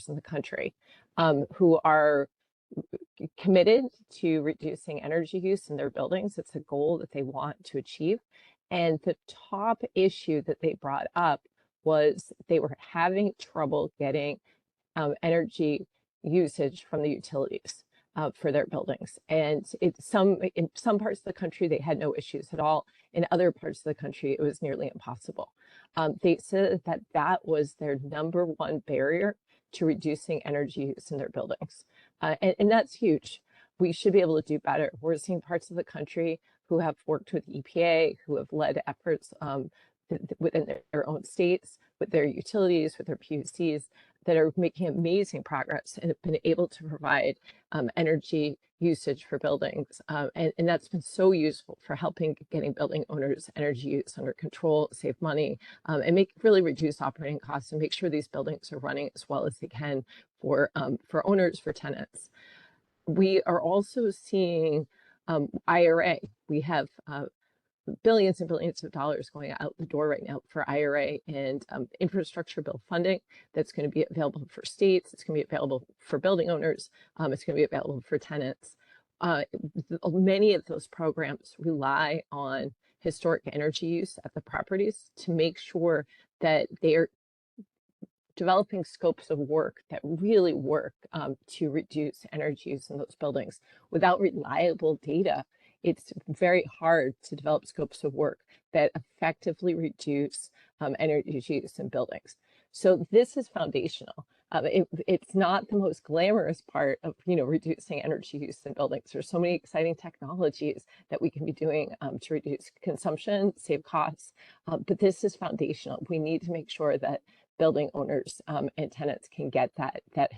owners in the country who are committed to reducing energy use in their buildings. It's a goal that they want to achieve. And the top issue that they brought up was they were having trouble getting energy usage from the utilities for their buildings. And in some parts of the country, they had no issues at all. In other parts of the country, it was nearly impossible. They said that that was their #1 barrier to reducing energy use in their buildings. And that's huge. We should be able to do better. We're seeing parts of the country who have worked with EPA, who have led efforts within their own states, with their utilities, with their PUCs, that are making amazing progress and have been able to provide energy usage for buildings. And that's been so useful for helping getting building owners energy use under control, save money, and really reduce operating costs and make sure these buildings are running as well as they can for owners, for tenants. We are also seeing IRA. We have billions and billions of dollars going out the door right now for IRA and infrastructure bill funding that's going to be available for states. It's going to be available for building owners. It's going to be available for tenants. Many of those programs rely on historic energy use at the properties to make sure that they are developing scopes of work that really work to reduce energy use in those buildings. Without reliable data, it's very hard to develop scopes of work that effectively reduce energy use in buildings. So this is foundational. It's not the most glamorous part of reducing energy use in buildings. There's so many exciting technologies that we can be doing to reduce consumption, save costs, but this is foundational. We need to make sure that building owners and tenants can get that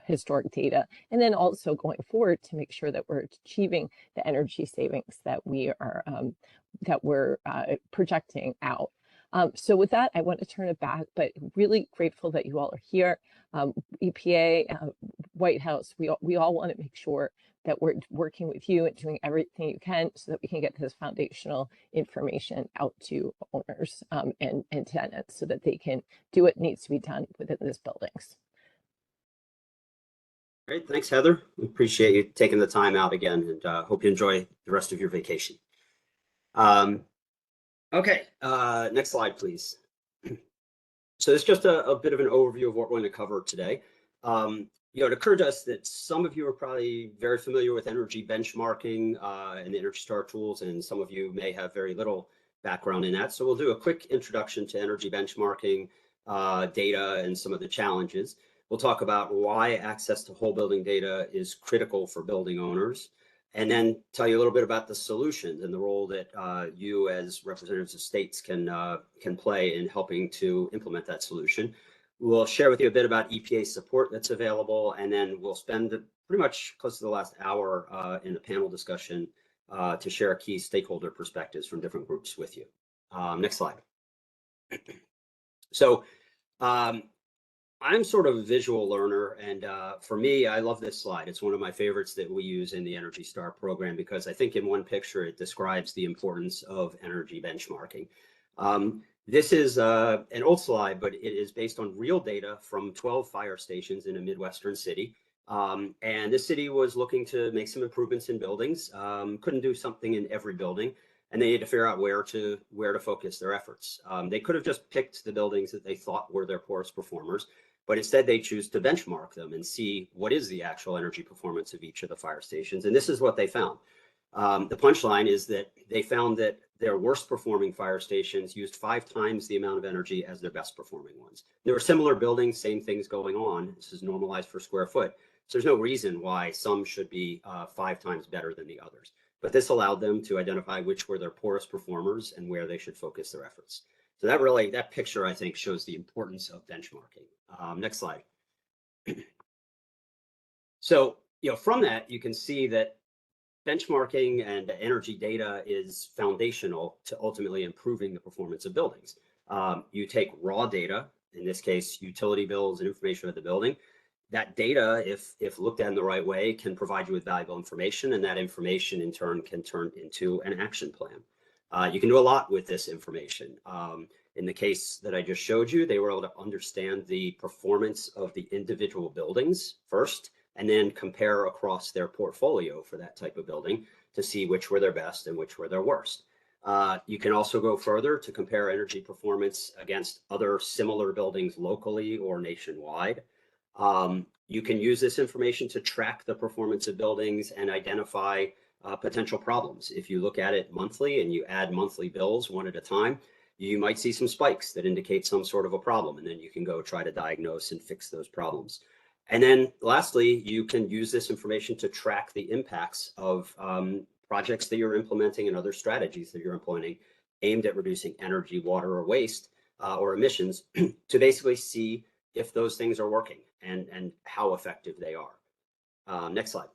historic data, and then also going forward to make sure that we're achieving the energy savings that we're projecting out. So with that, I want to turn it back, but really grateful that you all are here. EPA, White House, we all want to make sure that we're working with you and doing everything you can so that we can get this foundational information out to owners and tenants so that they can do what needs to be done within these buildings. Great, thanks, Heather. We appreciate you taking the time out again, and hope you enjoy the rest of your vacation. Okay, next slide, please. So it's just a bit of an overview of what we're going to cover today. It occurred to us that some of you are probably very familiar with energy benchmarking and the Energy Star tools, and some of you may have very little background in that. So we'll do a quick introduction to energy benchmarking, data, and some of the challenges. We'll talk about why access to whole building data is critical for building owners, and then tell you a little bit about the solutions and the role that you as representatives of states can play in helping to implement that solution. We'll share with you a bit about EPA support that's available, and then we'll spend pretty much close to the last hour in a panel discussion to share key stakeholder perspectives from different groups with you. Next slide. So I'm sort of a visual learner, and for me, I love this slide. It's one of my favorites that we use in the Energy Star program because I think in one picture it describes the importance of energy benchmarking. This is an old slide, but it is based on real data from 12 fire stations in a Midwestern city. And this city was looking to make some improvements in buildings, couldn't do something in every building, and they needed to figure out where to focus their efforts. They could have just picked the buildings that they thought were their poorest performers, but instead they choose to benchmark them and see what is the actual energy performance of each of the fire stations. And this is what they found. The punchline is that they found that their worst performing fire stations used 5 times the amount of energy as their best performing ones. There were similar buildings, same things going on. This is normalized per square foot. So there's no reason why some should be 5 times better than the others. But this allowed them to identify which were their poorest performers and where they should focus their efforts. So that picture, I think, shows the importance of benchmarking. Next slide. So, from that, you can see that benchmarking and energy data is foundational to ultimately improving the performance of buildings. You take raw data, in this case, utility bills and information of the building. That data, if looked at in the right way, can provide you with valuable information, and that information in turn can turn into an action plan. You can do a lot with this information. In the case that I just showed you, they were able to understand the performance of the individual buildings first, and then compare across their portfolio for that type of building to see which were their best and which were their worst. You can also go further to compare energy performance against other similar buildings locally or nationwide. You can use this information to track the performance of buildings and identify potential problems. If you look at it monthly and you add monthly bills one at a time, you might see some spikes that indicate some sort of a problem, and then you can go try to diagnose and fix those problems. And then lastly, you can use this information to track the impacts of projects that you're implementing and other strategies that you're implementing aimed at reducing energy, water, or waste or emissions to basically see if those things are working and how effective they are. Next slide.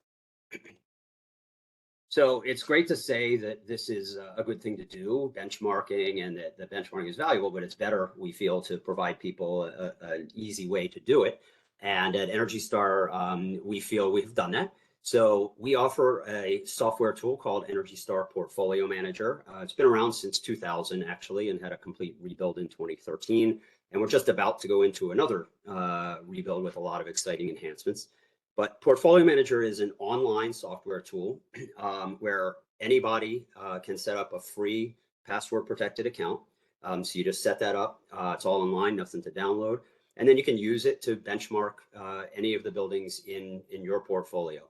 So it's great to say that this is a good thing to do, benchmarking, and that the benchmarking is valuable, but it's better, we feel, to provide people an easy way to do it. And at Energy Star, we feel we've done that. So we offer a software tool called Energy Star Portfolio Manager. It's been around since 2000, actually, and had a complete rebuild in 2013. And we're just about to go into another rebuild with a lot of exciting enhancements. But Portfolio Manager is an online software tool where anybody can set up a free password protected account. So you just set that up. It's all online, nothing to download. And then you can use it to benchmark any of the buildings in your portfolio.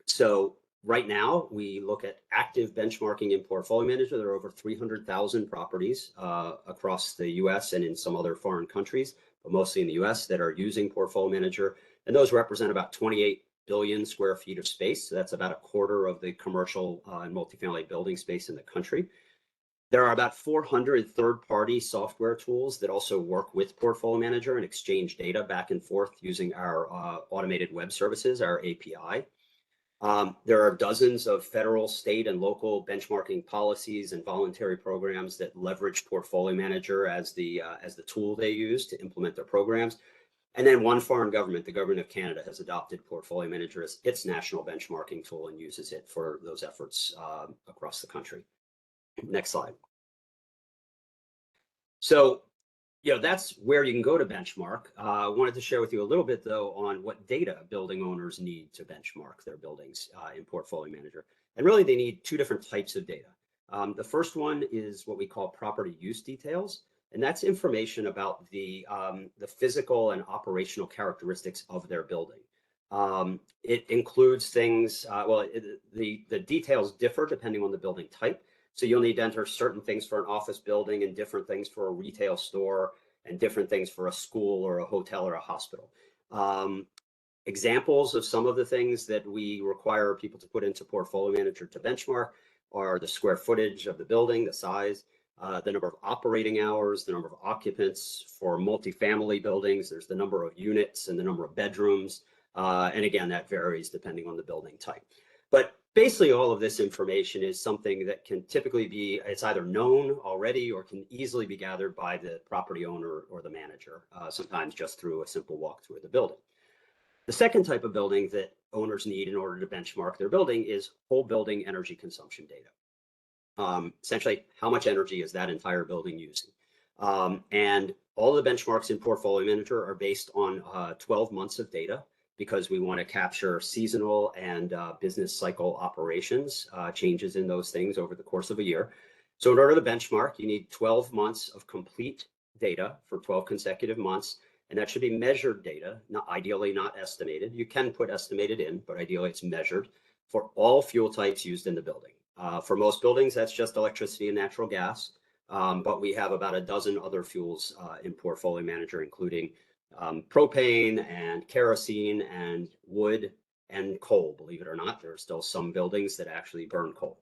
So right now, we look at active benchmarking in Portfolio Manager. There are over 300,000 properties across the US and in some other foreign countries, but mostly in the US, that are using Portfolio Manager. And those represent about 28 billion square feet of space. So that's about a quarter of the commercial and multifamily building space in the country. There are about 400 third-party software tools that also work with Portfolio Manager and exchange data back and forth using our automated web services, our API. There are dozens of federal, state, and local benchmarking policies and voluntary programs that leverage Portfolio Manager as the tool they use to implement their programs. And then one foreign government, the government of Canada, has adopted Portfolio Manager as its national benchmarking tool and uses it for those efforts across the country. Next slide. So, that's where you can go to benchmark. I wanted to share with you a little bit, though, on what data building owners need to benchmark their buildings in Portfolio Manager. And really, they need two different types of data. The first one is what we call property use details. And that's information about the physical and operational characteristics of their building. It includes things, the details differ depending on the building type. So you'll need to enter certain things for an office building and different things for a retail store and different things for a school or a hotel or a hospital. Examples of some of the things that we require people to put into Portfolio Manager to benchmark are the square footage of the building, the size, the number of operating hours, the number of occupants. For multifamily buildings, there's the number of units and the number of bedrooms. And again, that varies depending on the building type. But basically, all of this information is something that can typically be, it's either known already or can easily be gathered by the property owner or the manager, sometimes just through a simple walkthrough of the building. The second type of building that owners need in order to benchmark their building is whole building energy consumption data. Essentially, how much energy is that entire building using? And all the benchmarks in Portfolio Manager are based on 12 months of data, because we want to capture seasonal and business cycle operations, changes in those things over the course of a year. So in order to benchmark, you need 12 months of complete data for 12 consecutive months, and that should be measured data, ideally not estimated. You can put estimated in, but ideally it's measured for all fuel types used in the building. For most buildings, that's just electricity and natural gas, but we have about a dozen other fuels in Portfolio Manager, including propane and kerosene and wood and coal. Believe it or not, there are still some buildings that actually burn coal.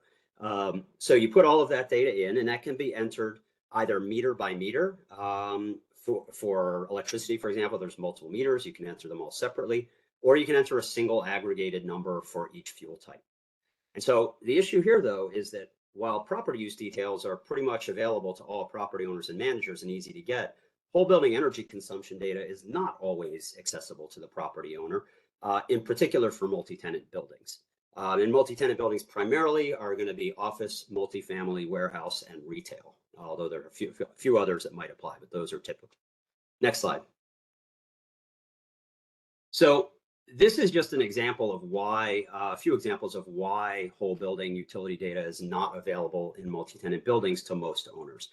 So you put all of that data in, and that can be entered either meter by meter. For electricity, for example, there's multiple meters. You can enter them all separately, or you can enter a single aggregated number for each fuel type. And so the issue here, though, is that while property use details are pretty much available to all property owners and managers and easy to get, whole building energy consumption data is not always accessible to the property owner, in particular for multi-tenant buildings. And multi-tenant buildings primarily are going to be office, multifamily, warehouse, and retail. although there are a few others that might apply, but those are typical. Next slide. So this is just an example of why, a few examples of why whole building utility data is not available in multi-tenant buildings to most owners.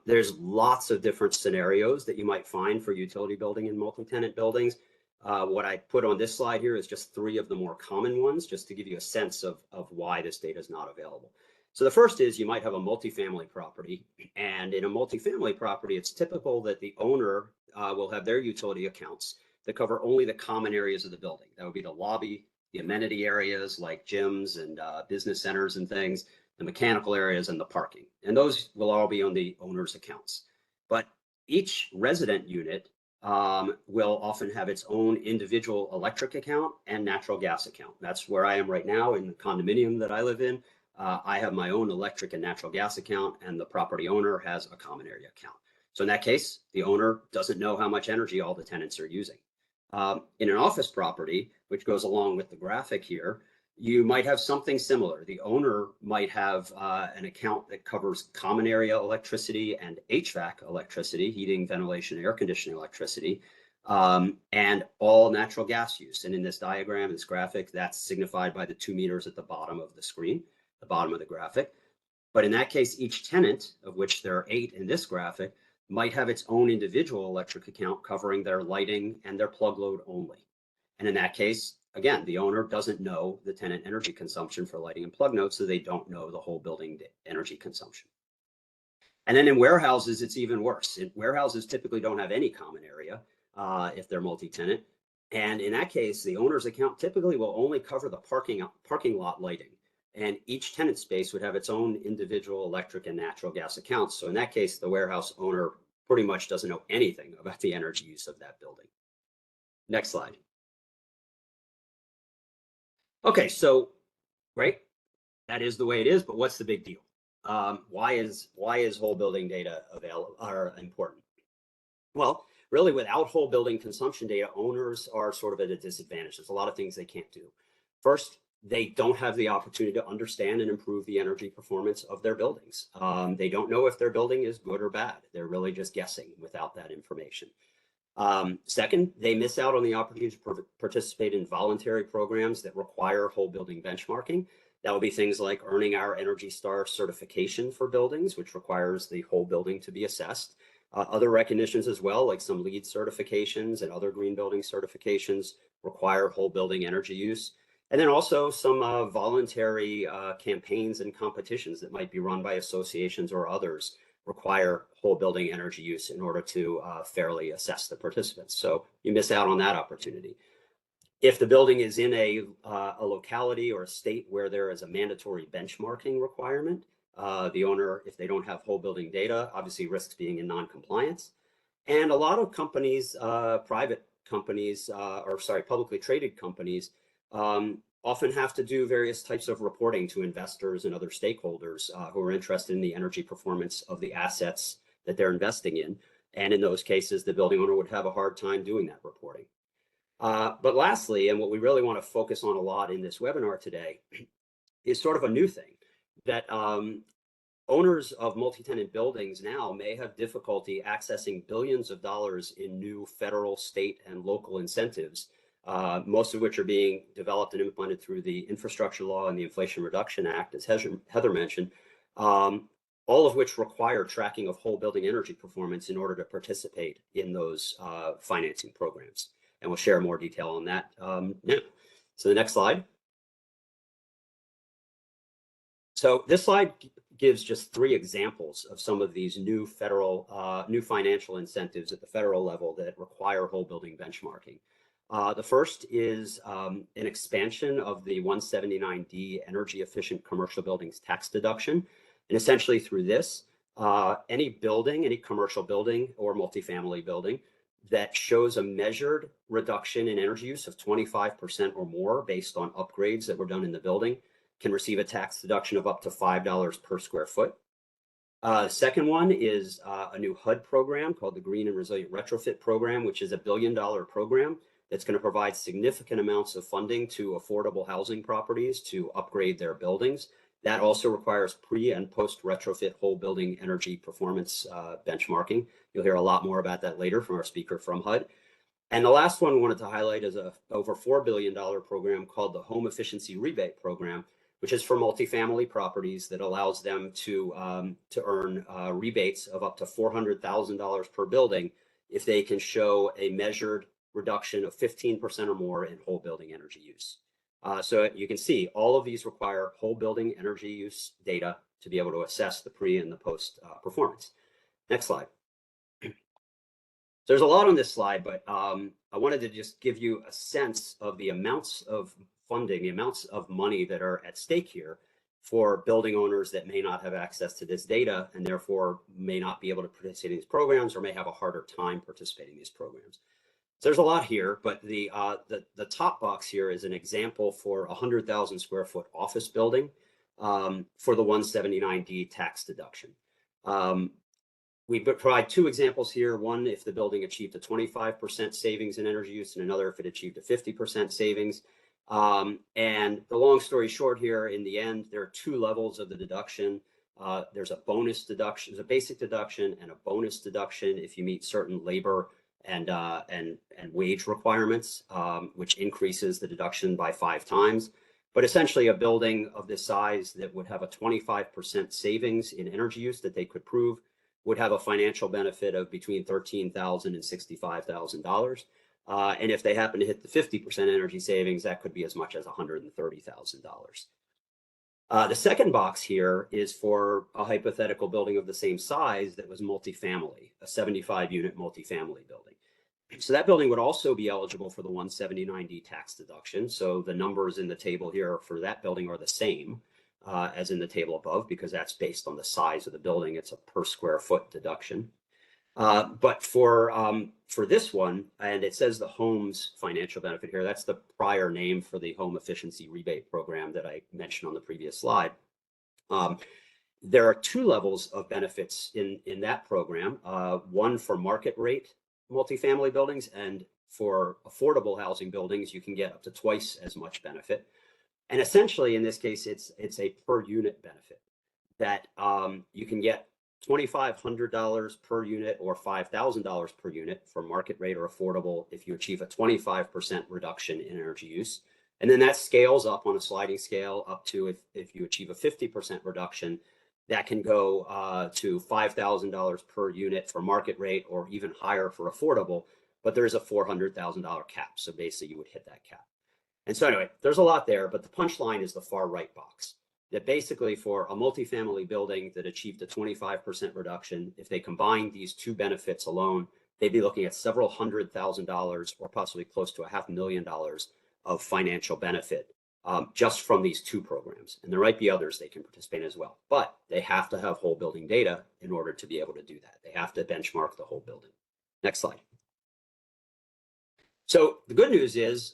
There's lots of different scenarios that you might find for utility building in multi-tenant buildings. What I put on this slide here is just 3 of the more common ones, just to give you a sense of why this data is not available. So the first is you might have a multifamily property, and in a multifamily property, it's typical that the owner will have their utility accounts that cover only the common areas of the building. That would be the lobby, the amenity areas like gyms and business centers and things, the mechanical areas, and the parking. And those will all be on the owner's accounts. But each resident unit will often have its own individual electric account and natural gas account. That's where I am right now in the condominium that I live in. I have my own electric and natural gas account, and the property owner has a common area account. So in that case, the owner doesn't know how much energy all the tenants are using. In an office property, which goes along with the graphic here, you might have something similar. The owner might have an account that covers common area electricity and HVAC electricity, heating, ventilation, air conditioning electricity, and all natural gas use. And in this diagram, this graphic, that's signified by the 2 meters at the bottom of the screen, the bottom of the graphic. But in that case, each tenant, of which there are 8 in this graphic, might have its own individual electric account covering their lighting and their plug load only. And in that case, again, the owner doesn't know the tenant energy consumption for lighting and plug nodes, so they don't know the whole building energy consumption. And then in warehouses, it's even worse. Warehouses typically don't have any common area if they're multi-tenant. And in that case, the owner's account typically will only cover the parking lot lighting. And each tenant space would have its own individual electric and natural gas accounts. So in that case, the warehouse owner pretty much doesn't know anything about the energy use of that building. Next slide. Okay, so great, that is the way it is, but what's the big deal? Why is whole building data available or important? Well, really, without whole building consumption data, owners are sort of at a disadvantage. There's a lot of things they can't do. First, they don't have the opportunity to understand and improve the energy performance of their buildings. They don't know if their building is good or bad. They're really just guessing without that information. Second, they miss out on the opportunity to participate in voluntary programs that require whole building benchmarking. That would be things like earning our Energy Star certification for buildings, which requires the whole building to be assessed. Other recognitions as well, like some LEED certifications and other green building certifications, require whole building energy use. And then also some voluntary campaigns and competitions that might be run by associations or others require whole building energy use in order to fairly assess the participants. So you miss out on that opportunity. If the building is in a locality or a state where there is a mandatory benchmarking requirement, the owner, if they don't have whole building data, obviously risks being in non-compliance. And a lot of companies, private companies, publicly traded companies, often have to do various types of reporting to investors and other stakeholders who are interested in the energy performance of the assets that they're investing in. And in those cases, the building owner would have a hard time doing that reporting. But lastly, and what we really want to focus on a lot in this webinar today, is sort of a new thing that owners of multi-tenant buildings now may have difficulty accessing billions of dollars in new federal, state, and local incentives, most of which are being developed and implemented through the infrastructure law and the Inflation Reduction Act, as Heather mentioned, all of which require tracking of whole building energy performance in order to participate in those financing programs. And we'll share more detail on that now. So the next slide. So this slide gives just 3 examples of some of these new federal, new financial incentives at the federal level that require whole building benchmarking. The first is an expansion of the 179D energy efficient commercial buildings tax deduction. And essentially through this, any building, any commercial building or multifamily building that shows a measured reduction in energy use of 25% or more based on upgrades that were done in the building can receive a tax deduction of up to $5 per square foot. Second one is a new HUD program called the Green and Resilient Retrofit Program, which is a $1 billion program that's going to provide significant amounts of funding to affordable housing properties to upgrade their buildings. That also requires pre and post retrofit whole building energy performance benchmarking. You'll hear a lot more about that later from our speaker from HUD. And the last one I wanted to highlight is a over $4 billion program called the Home Efficiency Rebate Program, which is for multifamily properties that allows them to earn rebates of up to $400,000 per building if they can show a measured reduction of 15% or more in whole building energy use. So you can see all of these require whole building energy use data to be able to assess the pre and the post performance. Next slide. So there's a lot on this slide, but I wanted to just give you a sense of the amounts of funding, the amounts of money that are at stake here for building owners that may not have access to this data and therefore may not be able to participate in these programs or may have a harder time participating in these programs. So there's a lot here, but the top box here is an example for a 100,000 square foot office building for the 179D tax deduction. We provide two examples here. One, if the building achieved a 25% savings in energy use, and another if it achieved a 50% savings. And the long story short here, in the end, there are two levels of the deduction. There's a bonus deduction, there's a basic deduction and a bonus deduction if you meet certain labor and wage requirements, which increases the deduction by 5 times. But essentially a building of this size that would have a 25% savings in energy use that they could prove would have a financial benefit of between $13,000 and $65,000. And if they happen to hit the 50% energy savings, that could be as much as $130,000. The second box here is for a hypothetical building of the same size that was multifamily, a 75-unit multifamily building. So that building would also be eligible for the 179D tax deduction. So the numbers in the table here for that building are the same as in the table above, because that's based on the size of the building. It's a per square foot deduction. But for this one, and it says the home's financial benefit here, that's the prior name for the Home Efficiency Rebate Program that I mentioned on the previous slide. There are two levels of benefits in that program, one for market rate multifamily buildings, and for affordable housing buildings, you can get up to twice as much benefit. And essentially, in this case, it's a per unit benefit that you can get $2,500 per unit or $5,000 per unit for market rate or affordable if you achieve a 25% reduction in energy use. And then that scales up on a sliding scale up to if you achieve a 50% reduction, that can go to $5,000 per unit for market rate or even higher for affordable. But there is a $400,000 cap. So basically, you would hit that cap. And so anyway, there's a lot there, but the punchline is the far right box. That basically for a multifamily building that achieved a 25% reduction, if they combine these two benefits alone, they'd be looking at several $100,000 or possibly close to $500,000 of financial benefit just from these two programs. And there might be others they can participate in as well, but they have to have whole building data in order to be able to do that. They have to benchmark the whole building. Next slide. So the good news is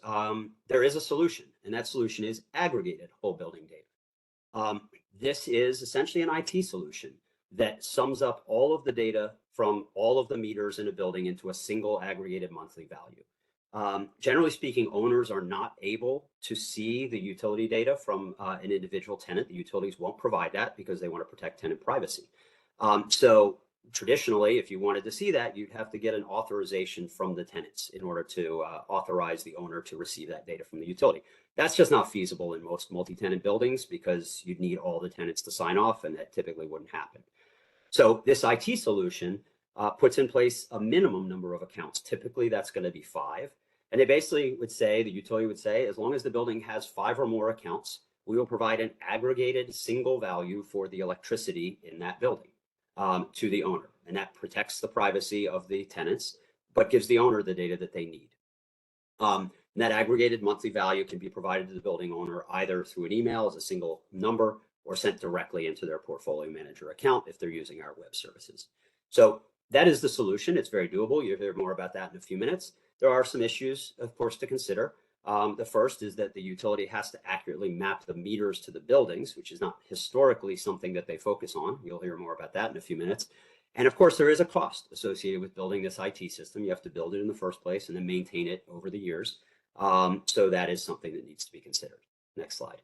there is a solution, and that solution is aggregated whole building data. This is essentially an IT solution that sums up all of the data from all of the meters in a building into a single aggregated monthly value. Generally speaking, owners are not able to see the utility data from an individual tenant. The utilities won't provide that because they want to protect tenant privacy. So traditionally, if you wanted to see that, you'd have to get an authorization from the tenants in order to authorize the owner to receive that data from the utility. That's just not feasible in most multi-tenant buildings because you'd need all the tenants to sign off, and that typically wouldn't happen. So this IT solution puts in place a minimum number of accounts. Typically, that's going to be 5. And they basically would say, the utility would say, as long as the building has 5 or more accounts, we will provide an aggregated single value for the electricity in that building to the owner. And that protects the privacy of the tenants, but gives the owner the data that they need. And that aggregated monthly value can be provided to the building owner either through an email as a single number or sent directly into their portfolio manager account if they're using our web services. So that is the solution. It's very doable. You'll hear more about that in a few minutes. There are some issues, of course, to consider. The first is that the utility has to accurately map the meters to the buildings, which is not historically something that they focus on. You'll hear more about that in a few minutes. And of course, there is a cost associated with building this IT system. You have to build it in the first place and then maintain it over the years. So that is something that needs to be considered. Next slide.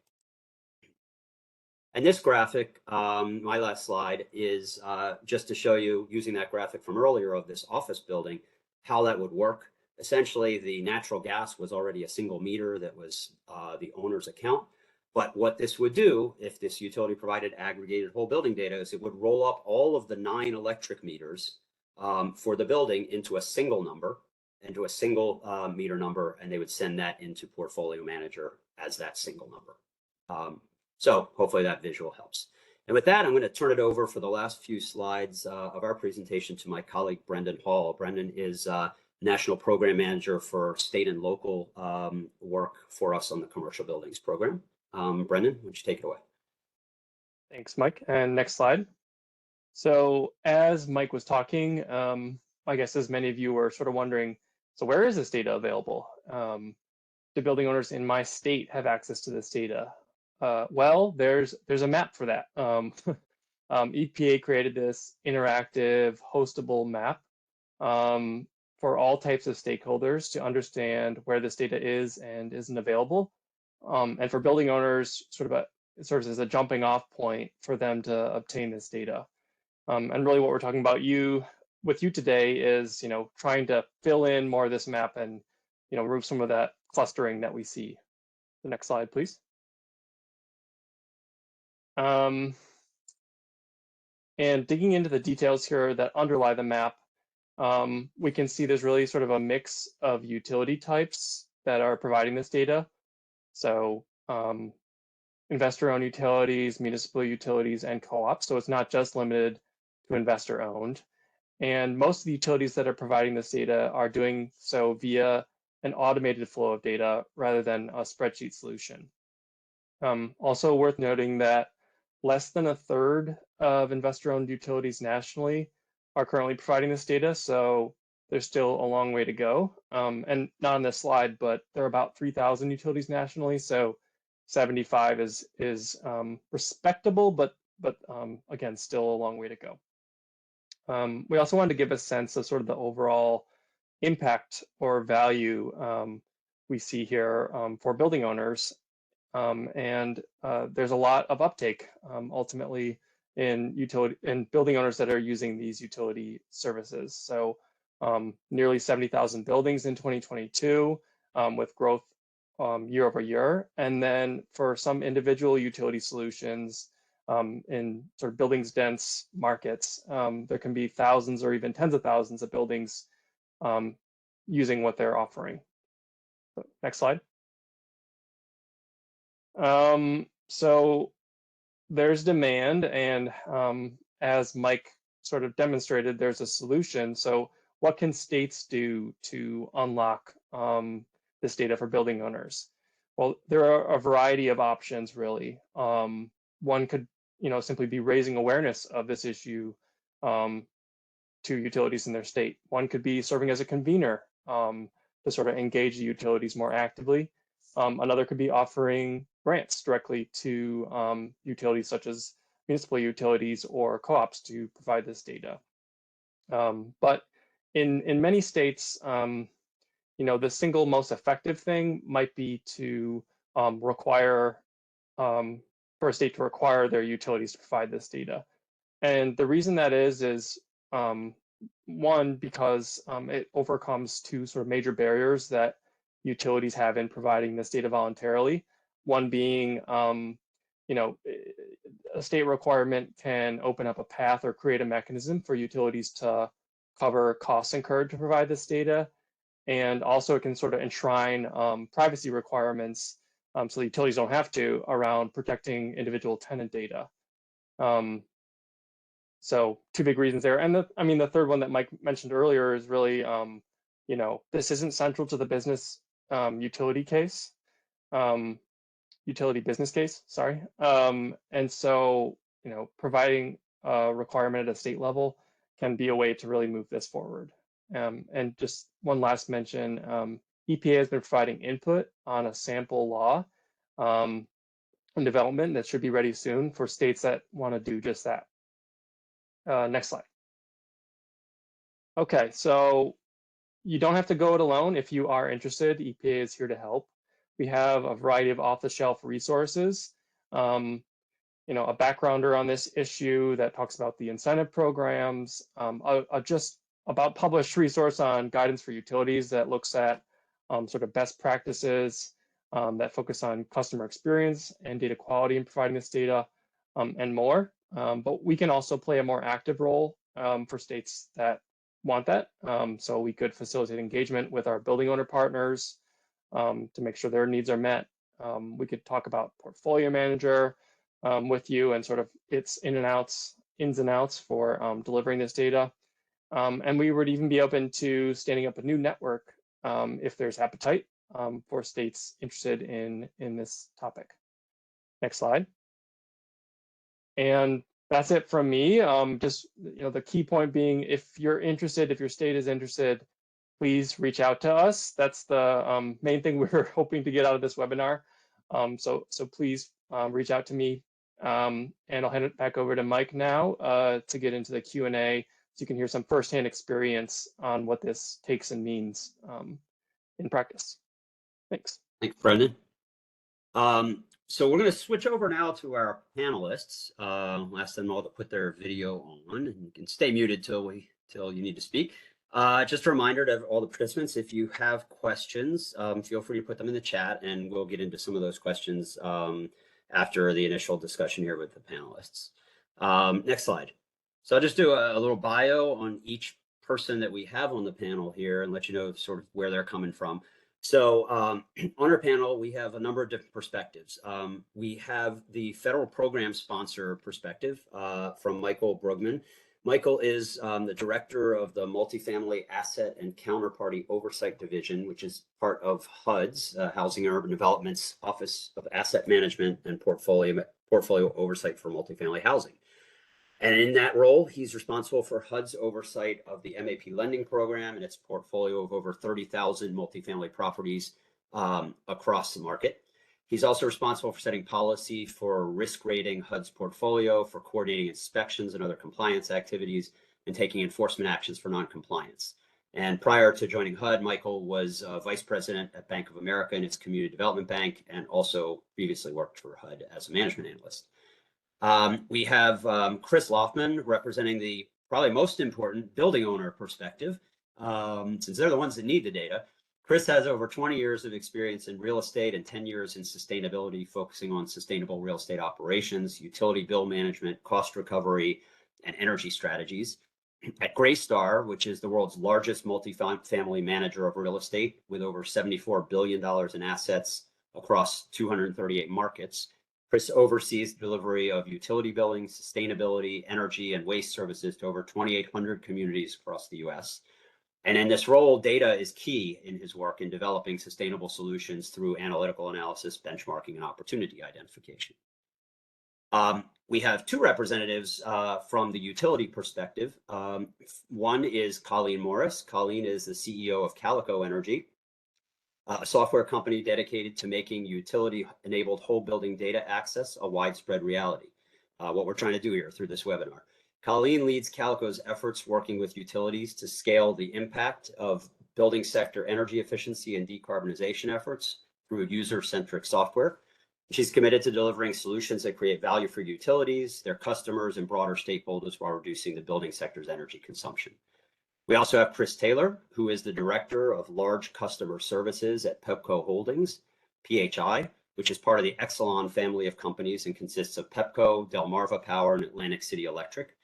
And this graphic, my last slide, is just to show you, using that graphic from earlier of this office building, how that would work. Essentially, the natural gas was already a single meter that was the owner's account. But what this would do, if this utility provided aggregated whole building data, is it would roll up all of the 9 electric meters for the building into a single number, into a single meter number, and they would send that into Portfolio Manager as that single number. So hopefully that visual helps. And with that, I'm going to turn it over for the last few slides of our presentation to my colleague, Brendan Hall. Brendan is National Program Manager for state and local work for us on the commercial buildings program. Brendan, why don't you take it away? Thanks, Mike. And next slide. So as Mike was talking, I guess as many of you were sort of wondering, so where is this data available? Do building owners in my state have access to this data? Well, there's a map for that. EPA created this interactive hostable map for all types of stakeholders to understand where this data is and isn't available. And for building owners, it serves as a jumping off point for them to obtain this data. And really what we're talking about with you today is, trying to fill in more of this map and, remove some of that clustering that we see. The next slide, please. And digging into the details here that underlie the map, we can see there's really sort of a mix of utility types that are providing this data. So investor-owned utilities, municipal utilities, and co-ops. So it's not just limited to investor-owned. And most of the utilities that are providing this data are doing so via an automated flow of data rather than a spreadsheet solution. Also worth noting that less than a third of investor-owned utilities nationally are currently providing this data, so there's still a long way to go. And not on this slide, but there are about 3,000 utilities nationally, so 75 is respectable, but again, still a long way to go. We also wanted to give a sense of sort of the overall impact or value we see here for building owners. And there's a lot of uptake ultimately in building owners that are using these utility services. So nearly 70,000 buildings in 2022 with growth year over year. And then for some individual utility solutions in sort of buildings dense markets, there can be thousands or even tens of thousands of buildings using what they're offering. Next slide. So there's demand, and as Mike sort of demonstrated, there's a solution. So what can states do to unlock this data for building owners? Well, there are a variety of options, really. One could, simply be raising awareness of this issue to utilities in their state. One could be serving as a convener to sort of engage the utilities more actively. Another could be offering grants directly to utilities such as municipal utilities or co-ops to provide this data. But in many states, the single most effective thing might be to require, for a state to require their utilities to provide this data. And the reason that is one, because it overcomes two sort of major barriers that utilities have in providing this data voluntarily. One being, a state requirement can open up a path or create a mechanism for utilities to cover costs incurred to provide this data. And also it can sort of enshrine privacy requirements so the utilities don't have to around protecting individual tenant data. So two big reasons there. And the third one that Mike mentioned earlier is really, this isn't central to the business utility case, utility business case, sorry. And so, providing a requirement at a state level can be a way to really move this forward. And just one last mention, EPA has been providing input on a sample law in development that should be ready soon for states that want to do just that. Next slide. Okay, so you don't have to go it alone. If you are interested, EPA is here to help. We have a variety of off-the-shelf resources. a backgrounder on this issue that talks about the incentive programs, just about published resource on guidance for utilities that looks at sort of best practices that focus on customer experience and data quality in providing this data, and more. But we can also play a more active role for states that want that. So we could facilitate engagement with our building owner partners to make sure their needs are met. We could talk about portfolio manager with you and sort of its ins and outs for delivering this data. And we would even be open to standing up a new network if there's appetite for states interested in this topic. Next slide. And that's it from me. Just the key point being, if you're interested, if your state is interested, please reach out to us. That's the main thing we're hoping to get out of this webinar. So please reach out to me, and I'll hand it back over to Mike now to get into the Q&A, so you can hear some firsthand experience on what this takes and means in practice. Thanks. Thanks, Brendan. So we're going to switch over now to our panelists. Ask them all to put their video on, and you can stay muted till you need to speak. Just a reminder to all the participants, if you have questions, feel free to put them in the chat, and we'll get into some of those questions after the initial discussion here with the panelists. Next slide. So I'll just do a little bio on each person that we have on the panel here and let you know sort of where they're coming from. So on our panel, we have a number of different perspectives. We have the federal program sponsor perspective from Michael Brugman. Michael is the director of the Multifamily Asset and Counterparty Oversight Division, which is part of HUD's, Housing and Urban Development's Office of Asset Management and Portfolio Oversight for Multifamily Housing. And in that role, he's responsible for HUD's oversight of the MAP lending program and its portfolio of over 30,000 multifamily properties across the market. He's also responsible for setting policy for risk rating HUD's portfolio, for coordinating inspections and other compliance activities, and taking enforcement actions for noncompliance. And prior to joining HUD, Michael was vice president at Bank of America in its Community Development Bank, and also previously worked for HUD as a management analyst. We have Chris Loftman representing the probably most important building owner perspective, since they're the ones that need the data. Chris has over 20 years of experience in real estate and 10 years in sustainability, focusing on sustainable real estate operations, utility bill management, cost recovery, and energy strategies. At Greystar, which is the world's largest multifamily manager of real estate with over $74 billion in assets across 238 markets, Chris oversees the delivery of utility billing, sustainability, energy, and waste services to over 2,800 communities across the US. And in this role, data is key in his work in developing sustainable solutions through analytical analysis, benchmarking, and opportunity identification. We have two representatives from the utility perspective. One is Colleen Morris. Colleen is the CEO of Calico Energy, a software company dedicated to making utility-enabled whole building data access a widespread reality. What we're trying to do here through this webinar. Colleen leads Calico's efforts working with utilities to scale the impact of building sector energy efficiency and decarbonization efforts through user-centric software. She's committed to delivering solutions that create value for utilities, their customers, and broader stakeholders while reducing the building sector's energy consumption. We also have Chris Taylor, who is the Director of Large Customer Services at Pepco Holdings, PHI, which is part of the Exelon family of companies and consists of Pepco, Delmarva Power, and Atlantic City Electric.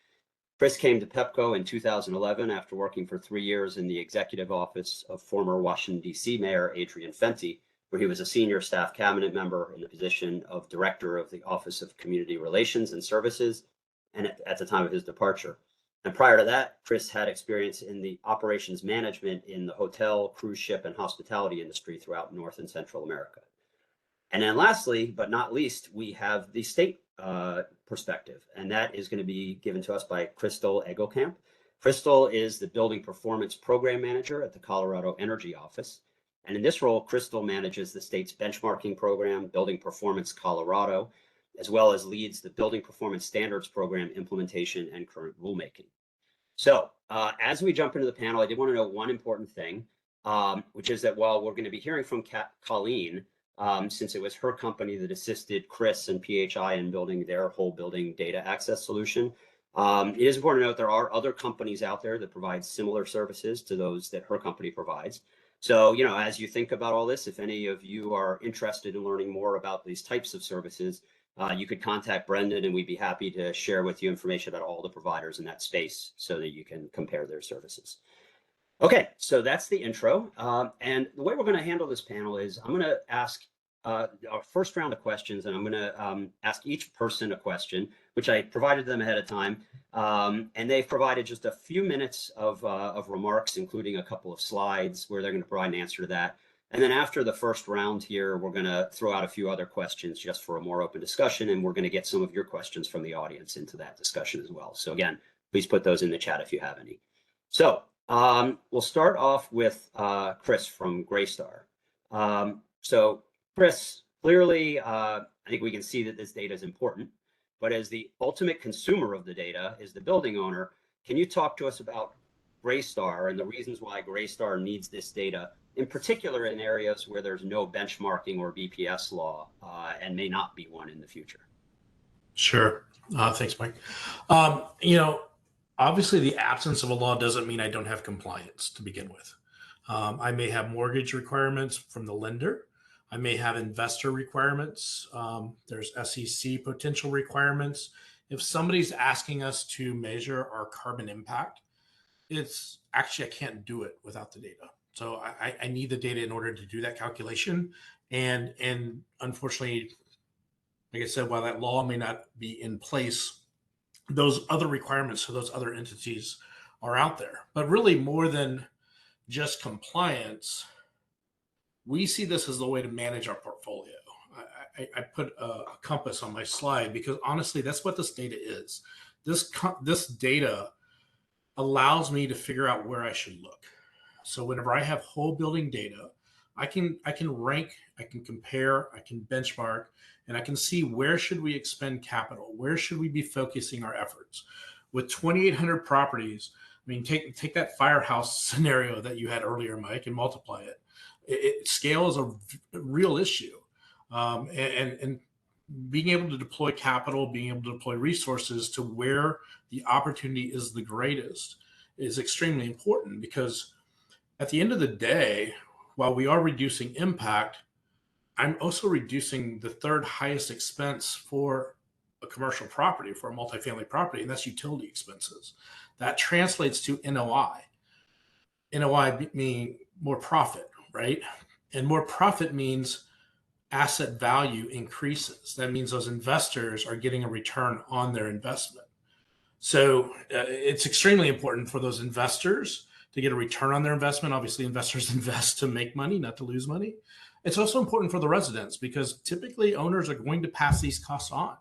Chris came to Pepco in 2011 after working for 3 years in the executive office of former Washington, D.C. Mayor Adrian Fenty, where he was a senior staff cabinet member in the position of Director of the Office of Community Relations and Services, and at the time of his departure. And prior to that, Chris had experience in the operations management in the hotel, cruise ship, and hospitality industry throughout North and Central America. And then lastly, but not least, we have the state perspective, and that is going to be given to us by Crystal Egelkamp. Crystal is the Building Performance Program Manager at the Colorado Energy Office. And in this role, Crystal manages the state's benchmarking program, Building Performance Colorado, as well as leads the Building Performance Standards Program implementation and current rulemaking. So as we jump into the panel, I did want to note one important thing, which is that while we're going to be hearing from Colleen, since it was her company that assisted Chris and PHI in building their whole building data access solution. It is important to note there are other companies out there that provide similar services to those that her company provides. So, you know, as you think about all this, if any of you are interested in learning more about these types of services, you could contact Brendan and we'd be happy to share with you information about all the providers in that space so that you can compare their services. Okay, so that's the intro. And the way we're going to handle this panel is I'm going to ask our first round of questions, and I'm going to ask each person a question, which I provided them ahead of time. And they've provided just a few minutes of remarks, including a couple of slides where they're going to provide an answer to that. And then after the first round here, we're going to throw out a few other questions just for a more open discussion, and we're going to get some of your questions from the audience into that discussion as well. So again, please put those in the chat if you have any. So we'll start off with Chris from Greystar. So Chris, clearly, I think we can see that this data is important, but as the ultimate consumer of the data is the building owner, can you talk to us about Greystar and the reasons why Greystar needs this data, in particular in areas where there's no benchmarking or BPS law and may not be one in the future? Sure. Thanks, Mike. You know, obviously the absence of a law doesn't mean I don't have compliance to begin with. I may have mortgage requirements from the lender. I may have investor requirements. There's SEC potential requirements. If somebody's asking us to measure our carbon impact, it's actually, I can't do it without the data. So I need the data in order to do that calculation. And unfortunately, like I said, while that law may not be in place, those other requirements for those other entities are out there. But really, more than just compliance, we see this as the way to manage our portfolio. I put a compass on my slide because honestly, that's what this data is. This data allows me to figure out where I should look. So whenever I have whole building data, I can rank, I can compare, I can benchmark, and I can see where should we expend capital, where should we be focusing our efforts. With 2,800 properties, I mean, take that firehouse scenario that you had earlier, Mike, and multiply it. Scale is a real issue, and being able to deploy capital, being able to deploy resources to where the opportunity is the greatest is extremely important, because at the end of the day, while we are reducing impact, I'm also reducing the third highest expense for a commercial property, for a multifamily property, and that's utility expenses. That translates to NOI. NOI meaning more profit, right? And more profit means asset value increases. That means those investors are getting a return on their investment. So it's extremely important for those investors to get a return on their investment. Obviously, investors invest to make money, not to lose money. It's also important for the residents because typically owners are going to pass these costs on.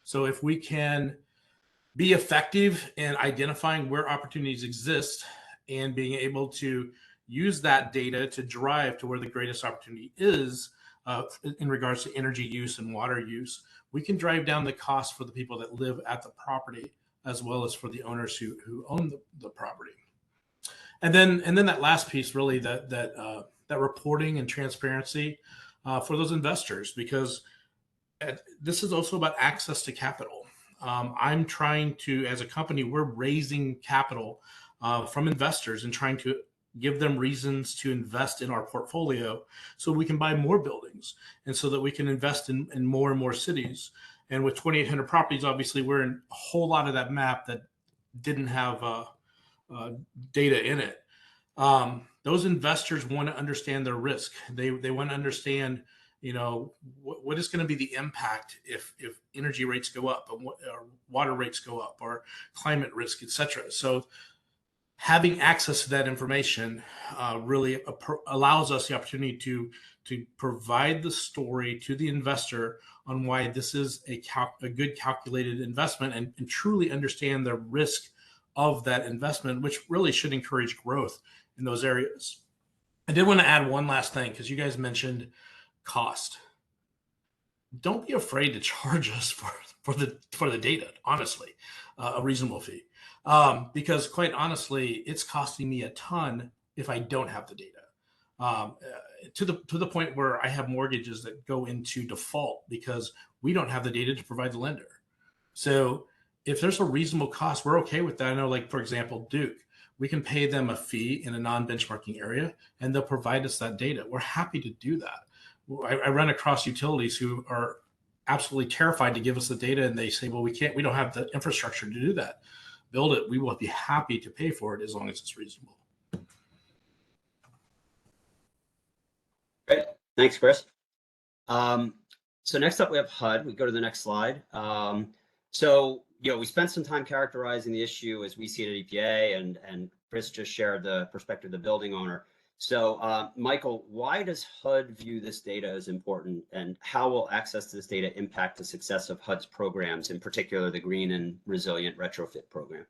So if we can be effective in identifying where opportunities exist and being able to use that data to drive to where the greatest opportunity is in regards to energy use and water use, we can drive down the cost for the people that live at the property as well as for the owners who own the property. And then that last piece, really, that reporting and transparency for those investors, because this is also about access to capital. I'm trying to, as a company, we're raising capital from investors and trying to give them reasons to invest in our portfolio so we can buy more buildings and so that we can invest in more and more cities. And with 2,800 properties, obviously, we're in a whole lot of that map that didn't have data in it. Those investors want to understand their risk. They want to understand, you know, what is going to be the impact if energy rates go up, or water rates go up, or climate risk, et cetera. So having access to that information really allows us the opportunity to provide the story to the investor on why this is a good calculated investment and truly understand the risk of that investment, which really should encourage growth in those areas. I did want to add one last thing, because you guys mentioned cost. Don't be afraid to charge us for the data, honestly, a reasonable fee. Because quite honestly, it's costing me a ton if I don't have the data. to the point where I have mortgages that go into default because we don't have the data to provide the lender. So if there's a reasonable cost, we're okay with that. I know, like, for example, Duke, we can pay them a fee in a non-benchmarking area and they'll provide us that data. We're happy to do that. I run across utilities who are absolutely terrified to give us the data, and they say, well, we don't have the infrastructure to do that. Build it. We will be happy to pay for it as long as it's reasonable. Great. Thanks, Chris. So next up, we have HUD. We go to the next slide. So, we spent some time characterizing the issue as we see it at EPA, and Chris just shared the perspective of the building owner. So, Michael, why does HUD view this data as important, and how will access to this data impact the success of HUD's programs, in particular the Green and Resilient Retrofit program?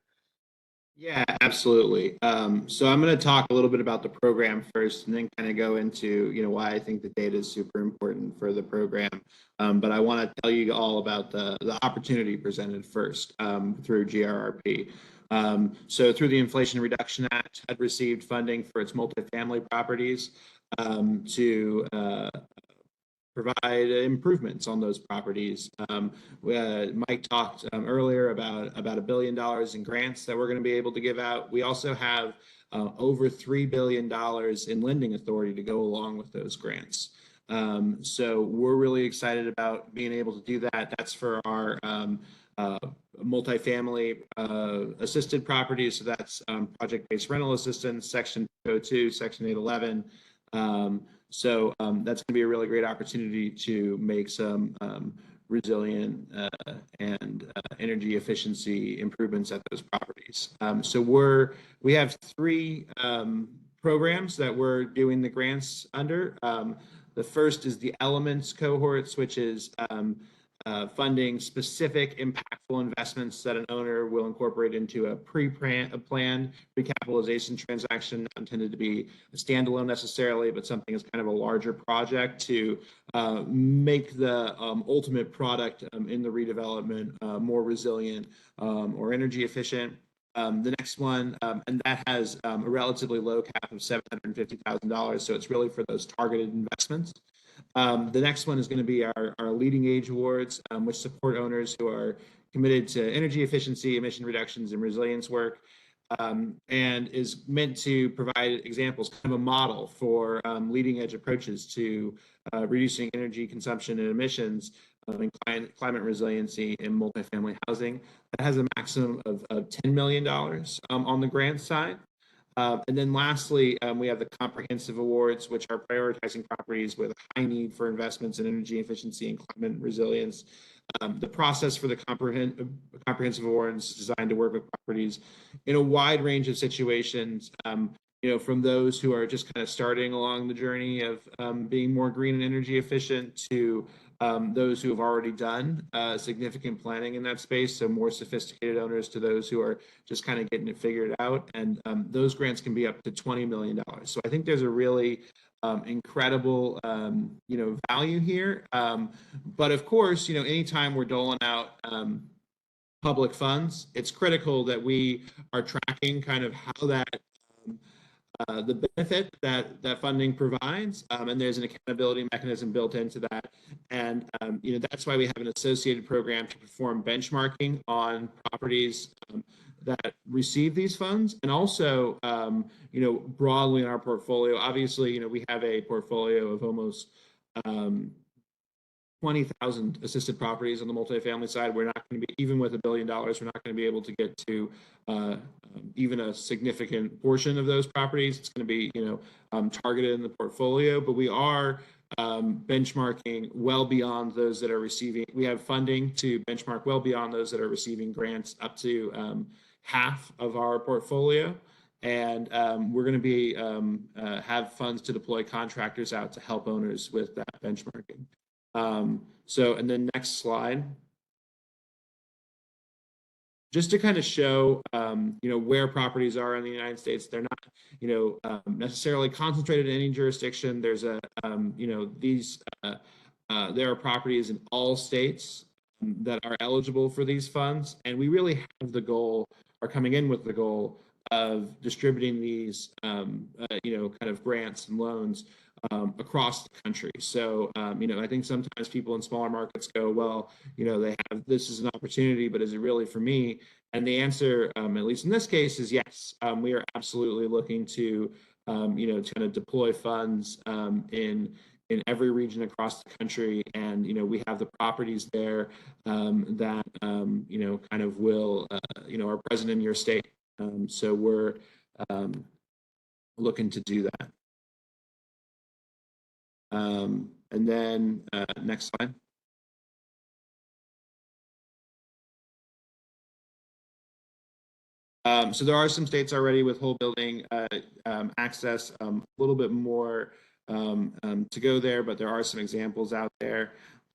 Yeah, absolutely. So I'm going to talk a little bit about the program first, and then kind of go into why I think the data is super important for the program. But I want to tell you all about the opportunity presented first through GRRP. So through the Inflation Reduction Act, HUD received funding for its multifamily properties to provide improvements on those properties. Mike talked earlier about $1 billion in grants that we're going to be able to give out. We also have over $3 billion in lending authority to go along with those grants. So we're really excited about being able to do that. That's for our multifamily assisted properties. So that's project-based rental assistance, Section 202, Section 811. So that's going to be a really great opportunity to make some resilient and energy efficiency improvements at those properties. So we have 3 programs that we're doing the grants under. The first is the Elements cohorts, which is funding specific impactful investments that an owner will incorporate into a planned recapitalization transaction, not intended to be a standalone necessarily, but something as kind of a larger project to make the ultimate product in the redevelopment more resilient or energy efficient. The next one, and that has a relatively low cap of $750,000, so it's really for those targeted investments. The next one is going to be our Leading Age Awards, which support owners who are committed to energy efficiency, emission reductions, and resilience work, and is meant to provide examples, kind of a model for leading edge approaches to reducing energy consumption and emissions and climate resiliency in multifamily housing. That has a maximum of $10 million on the grant side. And then lastly, we have the Comprehensive Awards, which are prioritizing properties with a high need for investments in energy efficiency and climate resilience. The process for the Comprehensive Awards is designed to work with properties in a wide range of situations, from those who are just kind of starting along the journey of being more green and energy efficient to those who have already done significant planning in that space, so more sophisticated owners to those who are just kind of getting it figured out. And those grants can be up to $20 million. So I think there's a really incredible, value here. But of course, anytime we're doling out public funds, it's critical that we are tracking kind of how that the benefit that funding provides, and there's an accountability mechanism built into that. And that's why we have an associated program to perform benchmarking on properties that receive these funds, and also broadly in our portfolio. Obviously, we have a portfolio of almost 20,000 assisted properties on the multifamily side. We're not going to be, even with $1 billion, we're not going to be able to get to even a significant portion of those properties. It's going to be, targeted in the portfolio, but we are benchmarking well beyond those that are receiving. We have funding to benchmark well beyond those that are receiving grants up to half of our portfolio. And we're going to be have funds to deploy contractors out to help owners with that benchmarking. And then next slide. Just to kind of show, where properties are in the United States. They're not, necessarily concentrated in any jurisdiction. There's there are properties in all states that are eligible for these funds. And we really have the goal, or coming in with the goal, of distributing these, kind of grants and loans across the country. So, I think sometimes people in smaller markets go, well, they have, this is an opportunity, but is it really for me? And the answer, at least in this case, is yes. We are absolutely looking to, kind of deploy funds in every region across the country, and we have the properties there that kind of will are present in your state. So we're looking to do that. And then next slide. So there are some states already with whole building access, a little bit more to go there, but there are some examples out there.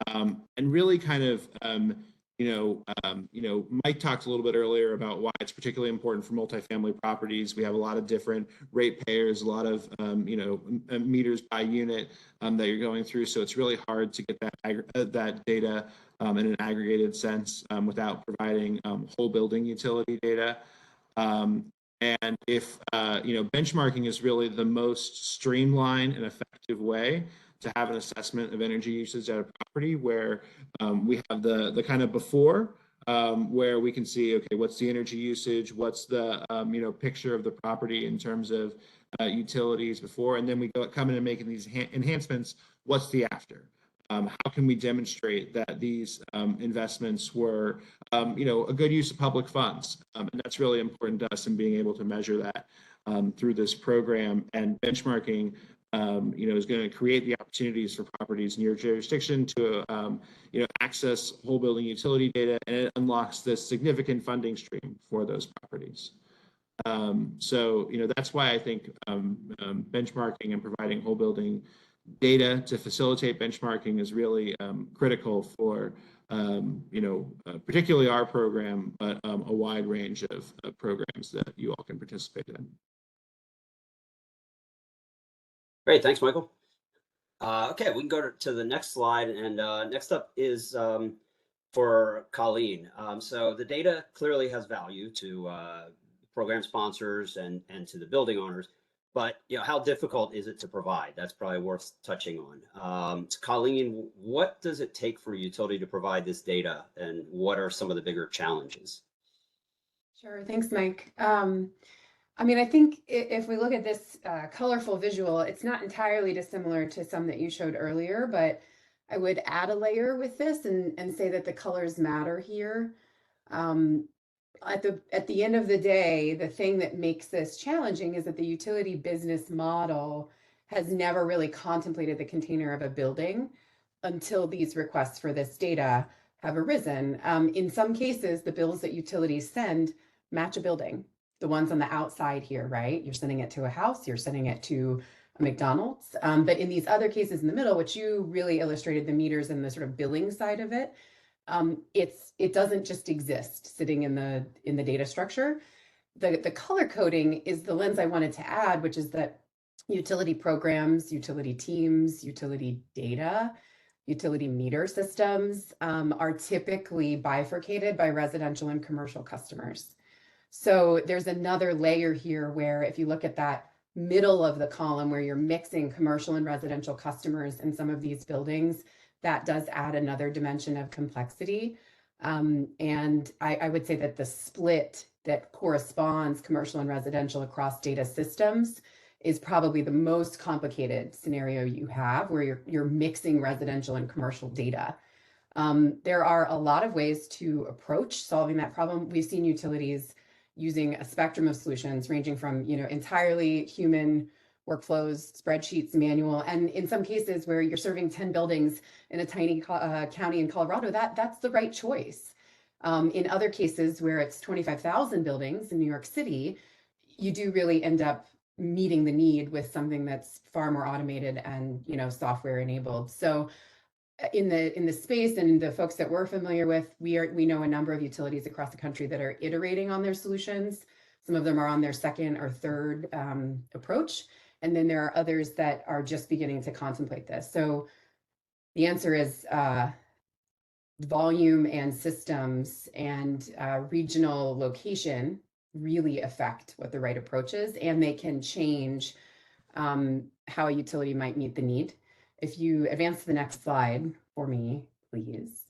And really kind of, Mike talked a little bit earlier about why it's particularly important for multifamily properties. We have a lot of different ratepayers, a lot of, meters by unit that you're going through. So it's really hard to get that data in an aggregated sense without providing whole building utility data. And if, benchmarking is really the most streamlined and effective way to have an assessment of energy usage at a property, where we have the kind of before, where we can see, okay, what's the energy usage, what's the picture of the property in terms of utilities before, and then we come in and making these enhancements. What's the after? How can we demonstrate that these investments were, a good use of public funds? And that's really important to us in being able to measure that through this program. And benchmarking, is going to create the opportunities for properties in your jurisdiction to, access whole building utility data, and it unlocks this significant funding stream for those properties. So, that's why I think benchmarking and providing whole building data to facilitate benchmarking is really critical for, particularly our program, but a wide range of programs that you all can participate in. Great, thanks, Michael. Okay, we can go to the next slide, and next up is for Colleen. So the data clearly has value to program sponsors and to the building owners. But how difficult is it to provide? That's probably worth touching on. Colleen, what does it take for a utility to provide this data, and what are some of the bigger challenges? Sure, thanks, Mike. I think if we look at this colorful visual, it's not entirely dissimilar to some that you showed earlier, but I would add a layer with this and say that the colors matter here. At the end of the day, the thing that makes this challenging is that the utility business model has never really contemplated the container of a building until these requests for this data have arisen. In some cases, the bills that utilities send match a building. The ones on the outside here, right? You're sending it to a house, you're sending it to a McDonald's. But in these other cases in the middle, which you really illustrated the meters and the sort of billing side of it, it doesn't just exist sitting in the data structure. The color coding is the lens I wanted to add, which is that utility programs, utility teams, utility data, utility meter systems are typically bifurcated by residential and commercial customers. So there's another layer here where if you look at that middle of the column where you're mixing commercial and residential customers in some of these buildings, that does add another dimension of complexity. And I would say that the split that corresponds commercial and residential across data systems is probably the most complicated scenario you have, where you're mixing residential and commercial data. There are a lot of ways to approach solving that problem. We've seen utilities using a spectrum of solutions ranging from entirely human workflows, spreadsheets, manual, and in some cases where you're serving 10 buildings in a tiny county in Colorado, that's the right choice. In other cases where it's 25,000 buildings in New York City, you do really end up meeting the need with something that's far more automated and software enabled. So in the space and the folks that we're familiar with, we know a number of utilities across the country that are iterating on their solutions. Some of them are on their second or third approach. And then there are others that are just beginning to contemplate this. So the answer is volume and systems and regional location really affect what the right approach is, and they can change how a utility might meet the need. If you advance to the next slide for me, please.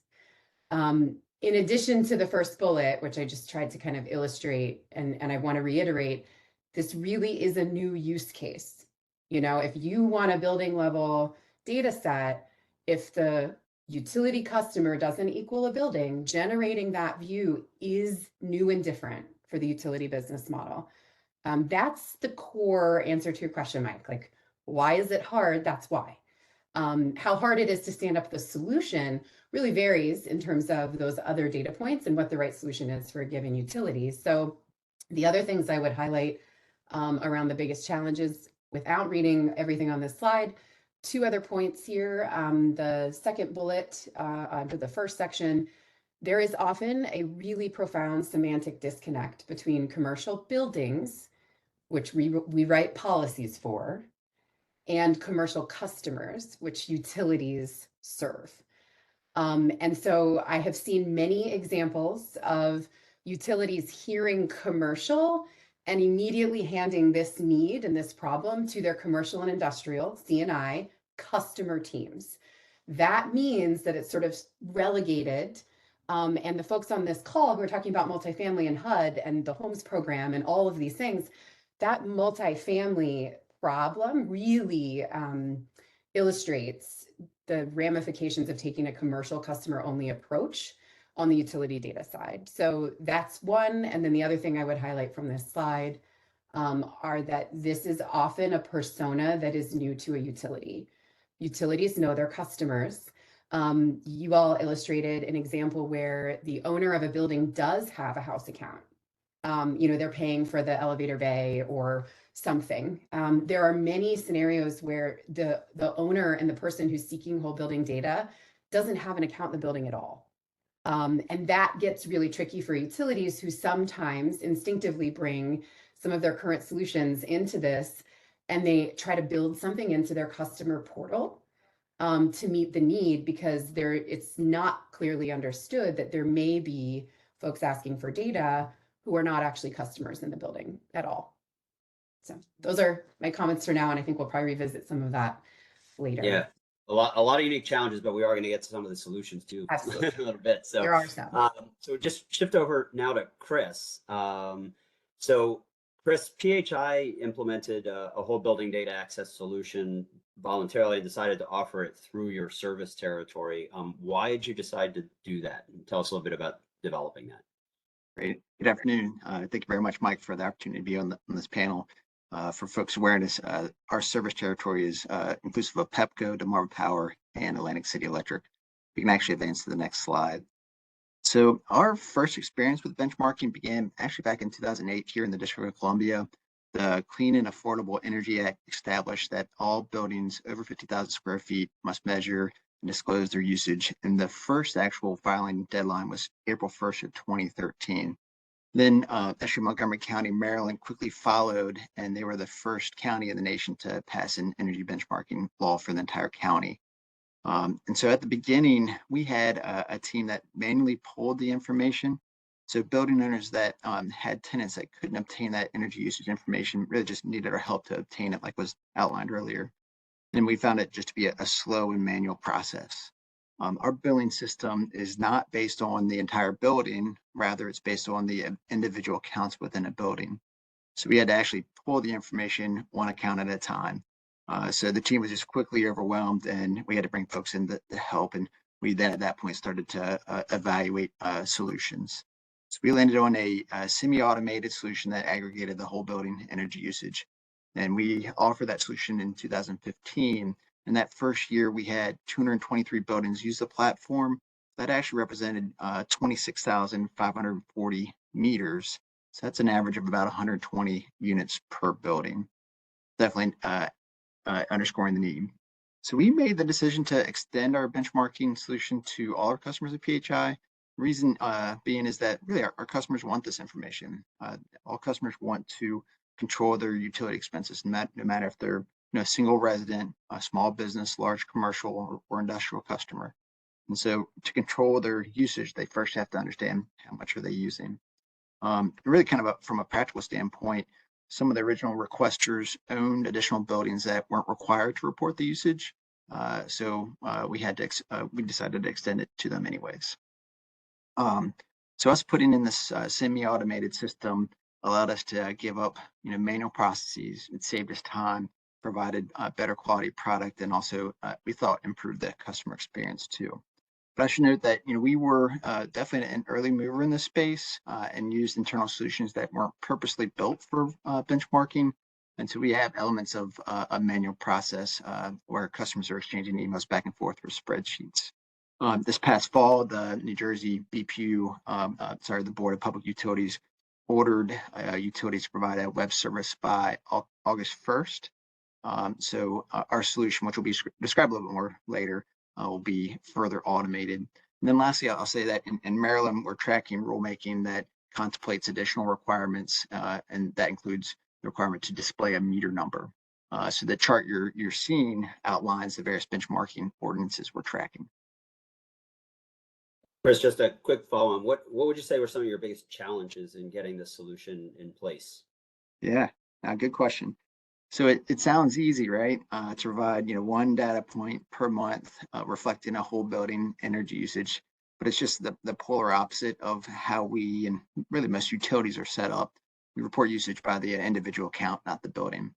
In addition to the first bullet, which I just tried to kind of illustrate, and I want to reiterate, this really is a new use case. You know, if you want a building level data set, if the utility customer doesn't equal a building, generating that view is new and different for the utility business model. That's the core answer to your question, Mike. Like, why is it hard? That's why. How hard it is to stand up the solution really varies in terms of those other data points and what the right solution is for a given utility. So the other things I would highlight around the biggest challenges, without reading everything on this slide, two other points here. The second bullet under the first section, there is often a really profound semantic disconnect between commercial buildings, which we write policies for, and commercial customers, which utilities serve. And so I have seen many examples of utilities hearing commercial and immediately handing this need and this problem to their commercial and industrial, C&I, customer teams. That means that it's sort of relegated. And the folks on this call who are talking about multifamily and HUD and the homes program and all of these things, that multifamily problem really illustrates the ramifications of taking a commercial customer only approach on the utility data side. So that's one. And then the other thing I would highlight from this slide are that this is often a persona that is new to a utility. Utilities know their customers. You all illustrated an example where the owner of a building does have a house account. You know, they're paying for the elevator bay or something. There are many scenarios where the owner and the person who's seeking whole building data doesn't have an account in the building at all. And that gets really tricky for utilities who sometimes instinctively bring some of their current solutions into this, and they try to build something into their customer portal to meet the need, because it's not clearly understood that there may be folks asking for data who are not actually customers in the building at all. So those are my comments for now, and I think we'll probably revisit some of that later. Yeah, a lot of unique challenges, but we are going to get to some of the solutions too. Absolutely. a little bit. So There are some. So just shift over now to Chris. So Chris, PHI implemented a whole building data access solution voluntarily and decided to offer it through your service territory. Why did you decide to do that? And tell us a little bit about developing that. Great. Good afternoon. Thank you very much, Mike, for the opportunity to be on this panel. For folks' awareness, our service territory is inclusive of Pepco, Delmarva Power, and Atlantic City Electric. We can actually advance to the next slide. So our first experience with benchmarking began actually back in 2008 here in the District of Columbia. The Clean and Affordable Energy Act established that all buildings over 50,000 square feet must measure and disclose their usage. And the first actual filing deadline was April 1st of 2013. Then actually Montgomery County, Maryland quickly followed, and they were the first county in the nation to pass an energy benchmarking law for the entire county. And so at the beginning, we had a team that manually pulled the information. So building owners that had tenants that couldn't obtain that energy usage information really just needed our help to obtain it, like was outlined earlier. And we found it just to be a slow and manual process. Our billing system is not based on the entire building, rather it's based on the individual accounts within a building. So we had to actually pull the information one account at a time. So the team was just quickly overwhelmed, and we had to bring folks in to help. And we then at that point started to evaluate solutions. So we landed on a semi-automated solution that aggregated the whole building energy usage. And we offered that solution in 2015. And that first year, we had 223 buildings use the platform. That actually represented 26,540 meters. So that's an average of about 120 units per building. Definitely underscoring the need. So we made the decision to extend our benchmarking solution to all our customers at PHI. Reason being is that really our customers want this information. All customers want to control their utility expenses, no matter if they're single resident, a small business, large commercial, or industrial customer. And so to control their usage, they first have to understand how much are they using. Really kind of from a practical standpoint, some of the original requesters owned additional buildings that weren't required to report the usage. So we decided to extend it to them anyways. So us putting in this semi-automated system allowed us to give up, manual processes. It saved us time, provided a better quality product, and also we thought improved the customer experience too. But I should note that we were definitely an early mover in this space and used internal solutions that weren't purposely built for benchmarking. And so we have elements of a manual process where customers are exchanging emails back and forth for spreadsheets. This past fall, the New Jersey BPU, the Board of Public Utilities, ordered utilities to provide a web service by August 1st. So our solution, which will be described a little bit more later, will be further automated. And then lastly, I'll say that in Maryland, we're tracking rulemaking that contemplates additional requirements, and that includes the requirement to display a meter number. So the chart you're seeing outlines the various benchmarking ordinances we're tracking. Chris, just a quick follow on. What would you say were some of your biggest challenges in getting this solution in place? Yeah, good question. So it sounds easy, right? To provide, one data point per month reflecting a whole building energy usage, but it's just the polar opposite of how we and really most utilities are set up. We report usage by the individual account, not the building.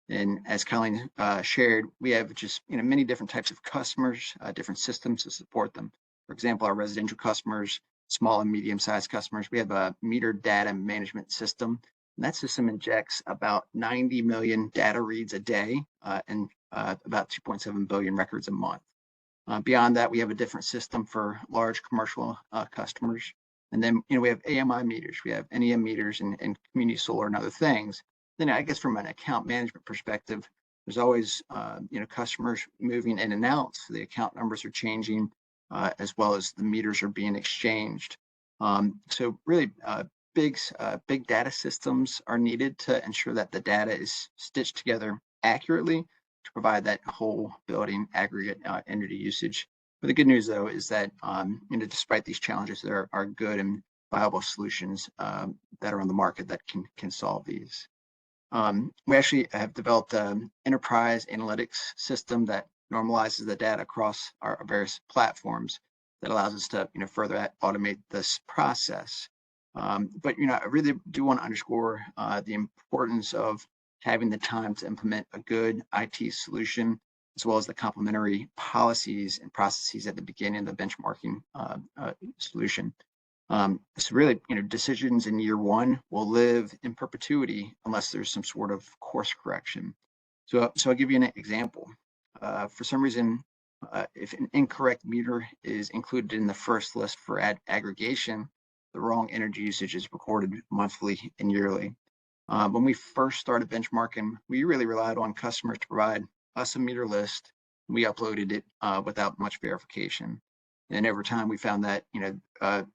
And as Colleen shared, we have just many different types of customers, different systems to support them. For example, our residential customers, small and medium-sized customers, we have a meter data management system. And that system injects about 90 million data reads a day and about 2.7 billion records a month. Beyond that, we have a different system for large commercial customers. And then, we have AMI meters, we have NEM meters and community solar and other things. Then I guess from an account management perspective, there's always, customers moving in and out. So the account numbers are changing as well as the meters are being exchanged. So really, big data systems are needed to ensure that the data is stitched together accurately to provide that whole building aggregate energy usage. But the good news, though, is that despite these challenges, there are good and viable solutions that are on the market that can solve these. We actually have developed an enterprise analytics system that normalizes the data across our various platforms that allows us to further automate this process. But I really do want to underscore the importance of having the time to implement a good IT solution, as well as the complementary policies and processes at the beginning of the benchmarking solution. So really, decisions in year one will live in perpetuity unless there's some sort of course correction. So I'll give you an example. For some reason, if an incorrect meter is included in the first list for aggregation, the wrong energy usage is recorded monthly and yearly. When we first started benchmarking, we really relied on customers to provide us a meter list. We uploaded it without much verification. And over time, we found that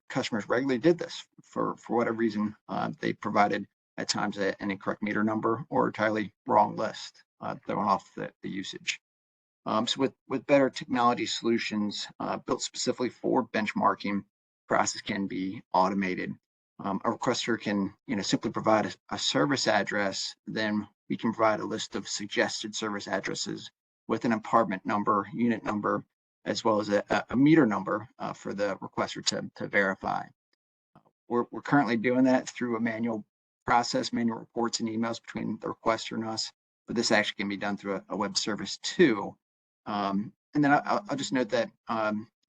customers regularly did this for whatever reason. They provided at times an incorrect meter number or entirely wrong list throwing off the usage. So with better technology solutions built specifically for benchmarking, process can be automated. A requester can simply provide a service address, then we can provide a list of suggested service addresses with an apartment number, unit number, as well as a meter number for the requester to verify. We're currently doing that through a manual process, manual reports and emails between the requester and us, but this actually can be done through a web service too. And then I'll just note that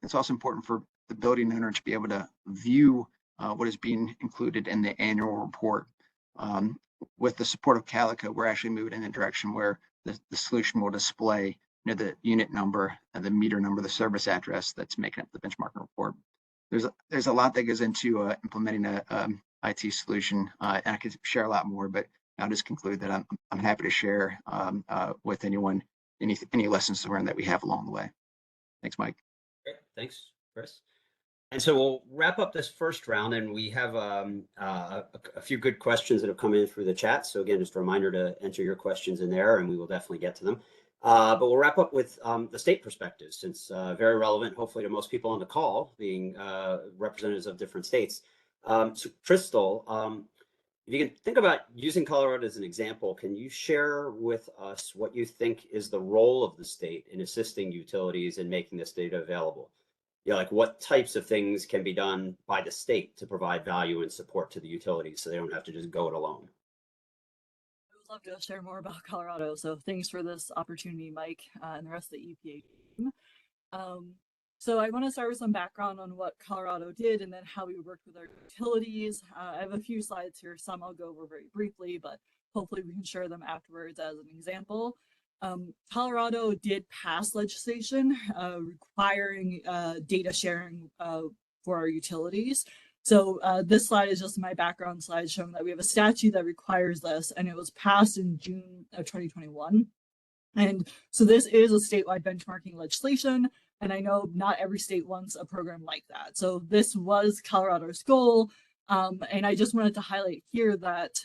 it's also important for the building owner to be able to view what is being included in the annual report. With the support of Calico, we're actually moving in a direction where the solution will display the unit number and the meter number, the service address that's making up the benchmarking report. There's a lot that goes into implementing a IT solution, and I could share a lot more, but I'll just conclude that I'm happy to share with anyone any lessons learned that we have along the way. Thanks, Mike. Great. Thanks, Chris. And so we'll wrap up this first round, and we have a few good questions that have come in through the chat. So again, just a reminder to enter your questions in there, and we will definitely get to them. But we'll wrap up with the state perspective, since very relevant, hopefully, to most people on the call, being representatives of different states. So Crystal, If you can think about using Colorado as an example, can you share with us what you think is the role of the state in assisting utilities in making this data available? You know, like what types of things can be done by the state to provide value and support to the utilities so they don't have to just go it alone? I would love to share more about Colorado. So thanks for this opportunity, Mike, and the rest of the EPA team. So I want to start with some background on what Colorado did and then how we worked with our utilities. I have a few slides here. Some I'll go over very briefly, but hopefully we can share them afterwards as an example. Colorado did pass legislation requiring data sharing for our utilities. So this slide is just my background slide showing that we have a statute that requires this, and it was passed in June of 2021. And so this is a statewide benchmarking legislation, and I know not every state wants a program like that. So this was Colorado's goal, and I just wanted to highlight here that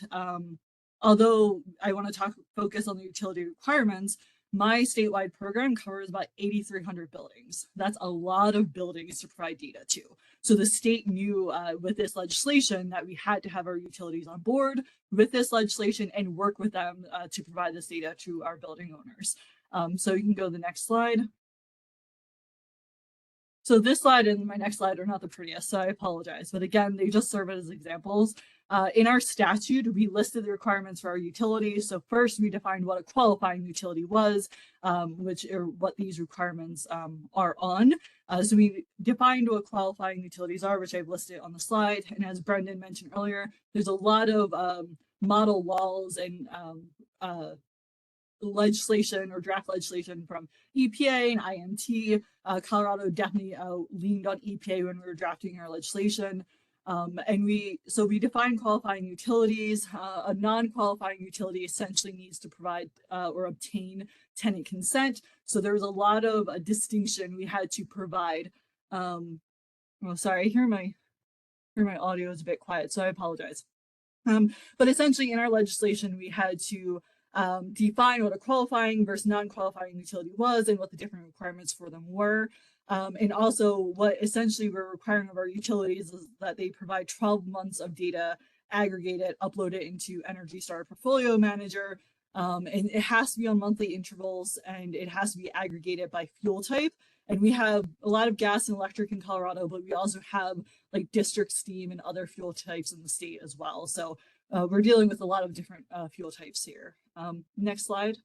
although I want to focus on the utility requirements, my statewide program covers about 8,300 buildings. That's a lot of buildings to provide data to. So the state knew with this legislation that we had to have our utilities on board with this legislation and work with them to provide this data to our building owners. So you can go to the next slide. So this slide and my next slide are not the prettiest, so I apologize. But again, they just serve as examples. In our statute, we listed the requirements for our utilities. So first, we defined what a qualifying utility was, which are what these requirements are on. So we defined what qualifying utilities are, which I've listed on the slide. And as Brendan mentioned earlier, there's a lot of model laws and legislation or draft legislation from EPA and IMT. Colorado definitely leaned on EPA when we were drafting our legislation. And we define qualifying utilities. A non-qualifying utility essentially needs to provide or obtain tenant consent. So there was a lot of distinction we had to provide. Oh, sorry, I hear my audio is a bit quiet, so I apologize. But essentially in our legislation, we had to define what a qualifying versus non-qualifying utility was and what the different requirements for them were. And also what essentially we're requiring of our utilities is that they provide 12 months of data, aggregate it, upload it into Energy Star Portfolio Manager. And it has to be on monthly intervals and it has to be aggregated by fuel type. And we have a lot of gas and electric in Colorado, but we also have like district steam and other fuel types in the state as well. So we're dealing with a lot of different fuel types here. Next slide.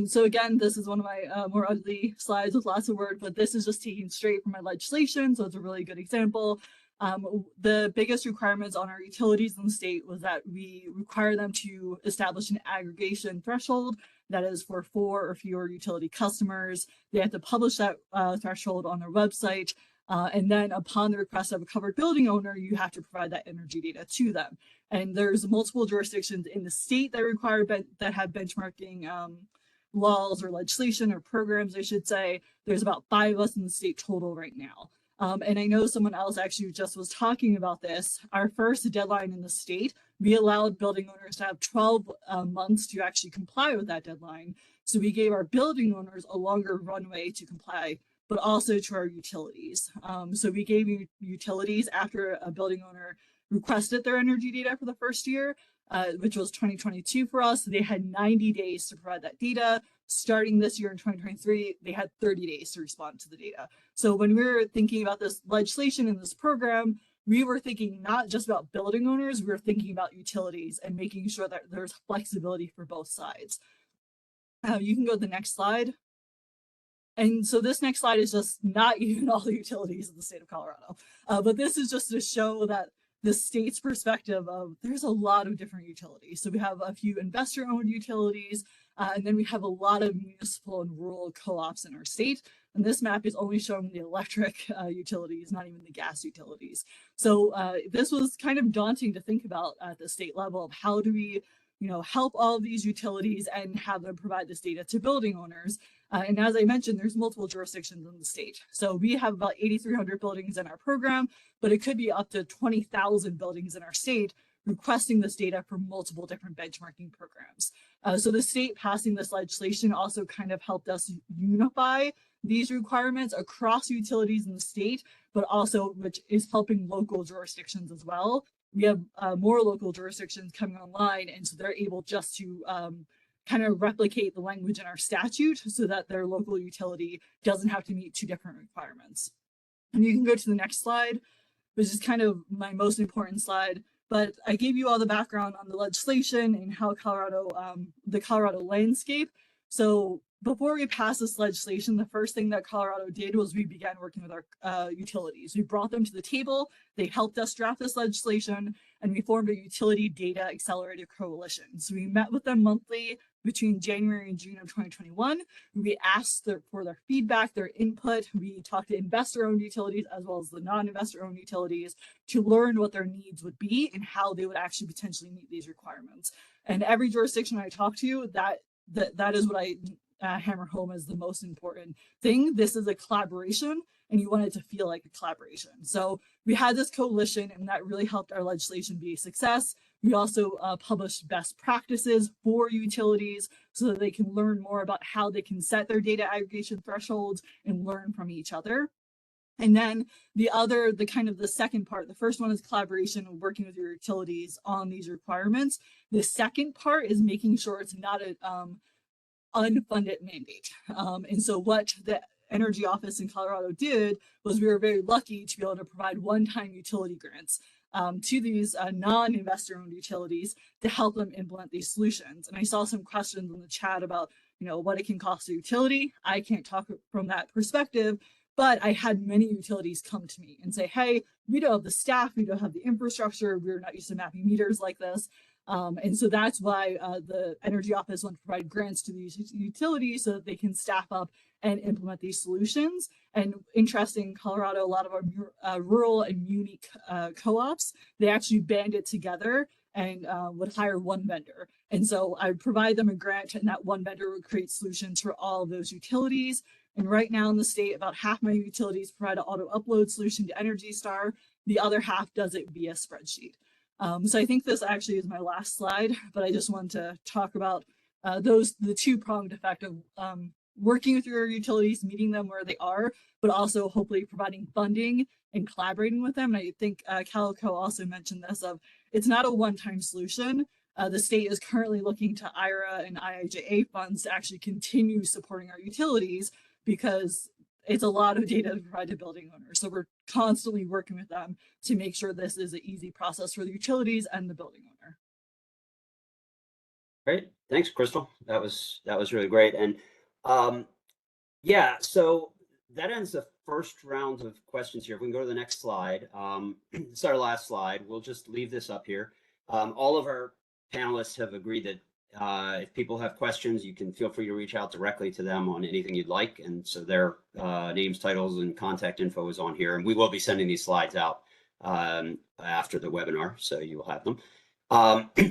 So again, this is one of my more ugly slides with lots of words, but this is just taken straight from my legislation. So it's a really good example. The biggest requirements on our utilities in the state was that we require them to establish an aggregation threshold that is for 4 or fewer utility customers. They have to publish that threshold on their website. And then upon the request of a covered building owner, you have to provide that energy data to them. And there's multiple jurisdictions in the state that require that have benchmarking laws or legislation or programs, I should say. There's about 5 of us in the state total right now. And I know someone else actually just was talking about this. Our first deadline in the state, we allowed building owners to have 12 months to actually comply with that deadline. So we gave our building owners a longer runway to comply, but also to our utilities. So we gave utilities after a building owner requested their energy data for the first year, which was 2022 for us. They had 90 days to provide that data. Starting this year in 2023, they had 30 days to respond to the data. So when we were thinking about this legislation and this program, we were thinking not just about building owners, we were thinking about utilities and making sure that there's flexibility for both sides. You can go to the next slide. And so this next slide is just not even all the utilities in the state of Colorado, but this is just to show that the state's perspective of there's a lot of different utilities. So we have a few investor-owned utilities, and then we have a lot of municipal and rural co-ops in our state. And this map is only showing the electric utilities, not even the gas utilities. So this was kind of daunting to think about at the state level of how do we, help all of these utilities and have them provide this data to building owners. And as I mentioned, there's multiple jurisdictions in the state. So we have about 8,300 buildings in our program, but it could be up to 20,000 buildings in our state requesting this data for multiple different benchmarking programs. So the state passing this legislation also kind of helped us unify these requirements across utilities in the state, but also which is helping local jurisdictions as well. We have more local jurisdictions coming online, and so they're able just to kind of replicate the language in our statute so that their local utility doesn't have to meet two different requirements. And you can go to the next slide, which is kind of my most important slide. But I gave you all the background on the legislation and how Colorado, the Colorado landscape. So before we passed this legislation, the first thing that Colorado did was we began working with our utilities. We brought them to the table, they helped us draft this legislation, and we formed a utility data accelerator coalition. So we met with them monthly between January and June of 2021. We asked for their feedback, their input. We talked to investor-owned utilities as well as the non-investor-owned utilities to learn what their needs would be and how they would actually potentially meet these requirements. And every jurisdiction I talk to, that is what I hammer home as the most important thing. This is a collaboration, and you want it to feel like a collaboration. So we had this coalition, and that really helped our legislation be a success. We also published best practices for utilities so that they can learn more about how they can set their data aggregation thresholds and learn from each other. And then the second part, the first one is collaboration and working with your utilities on these requirements. The second part is making sure it's not an unfunded mandate. And so what the Energy Office in Colorado did was we were very lucky to be able to provide one-time utility grants to these non-investor-owned utilities to help them implement these solutions. And I saw some questions in the chat about, what it can cost a utility. I can't talk from that perspective, but I had many utilities come to me and say, hey, we don't have the staff, we don't have the infrastructure, we're not used to mapping meters like this. And so that's why the Energy Office wanted to provide grants to these utilities so that they can staff up and implement these solutions. And interesting, Colorado, a lot of our rural and muni co-ops, they actually banded together and would hire one vendor. And so I would provide them a grant, and that one vendor would create solutions for all of those utilities. And right now in the state, about half my utilities provide an auto upload solution to Energy Star. The other half does it via spreadsheet. So I think this actually is my last slide, but I just wanted to talk about the two-pronged effect of working with your utilities, meeting them where they are, but also hopefully providing funding and collaborating with them. And I think Calico also mentioned this of it's not a one-time solution. The state is currently looking to IRA and IIJA funds to actually continue supporting our utilities because it's a lot of data to provide to building owners. So we're constantly working with them to make sure this is an easy process for the utilities and the building owner. Great, thanks, Crystal. That was really great. And yeah, so that ends the first round of questions here. If we can go to the next slide. It's our last slide. We'll just leave this up here. All of our panelists have agreed that if people have questions, you can feel free to reach out directly to them on anything you'd like. And so their names, titles, and contact info is on here. And we will be sending these slides out after the webinar, so you will have them.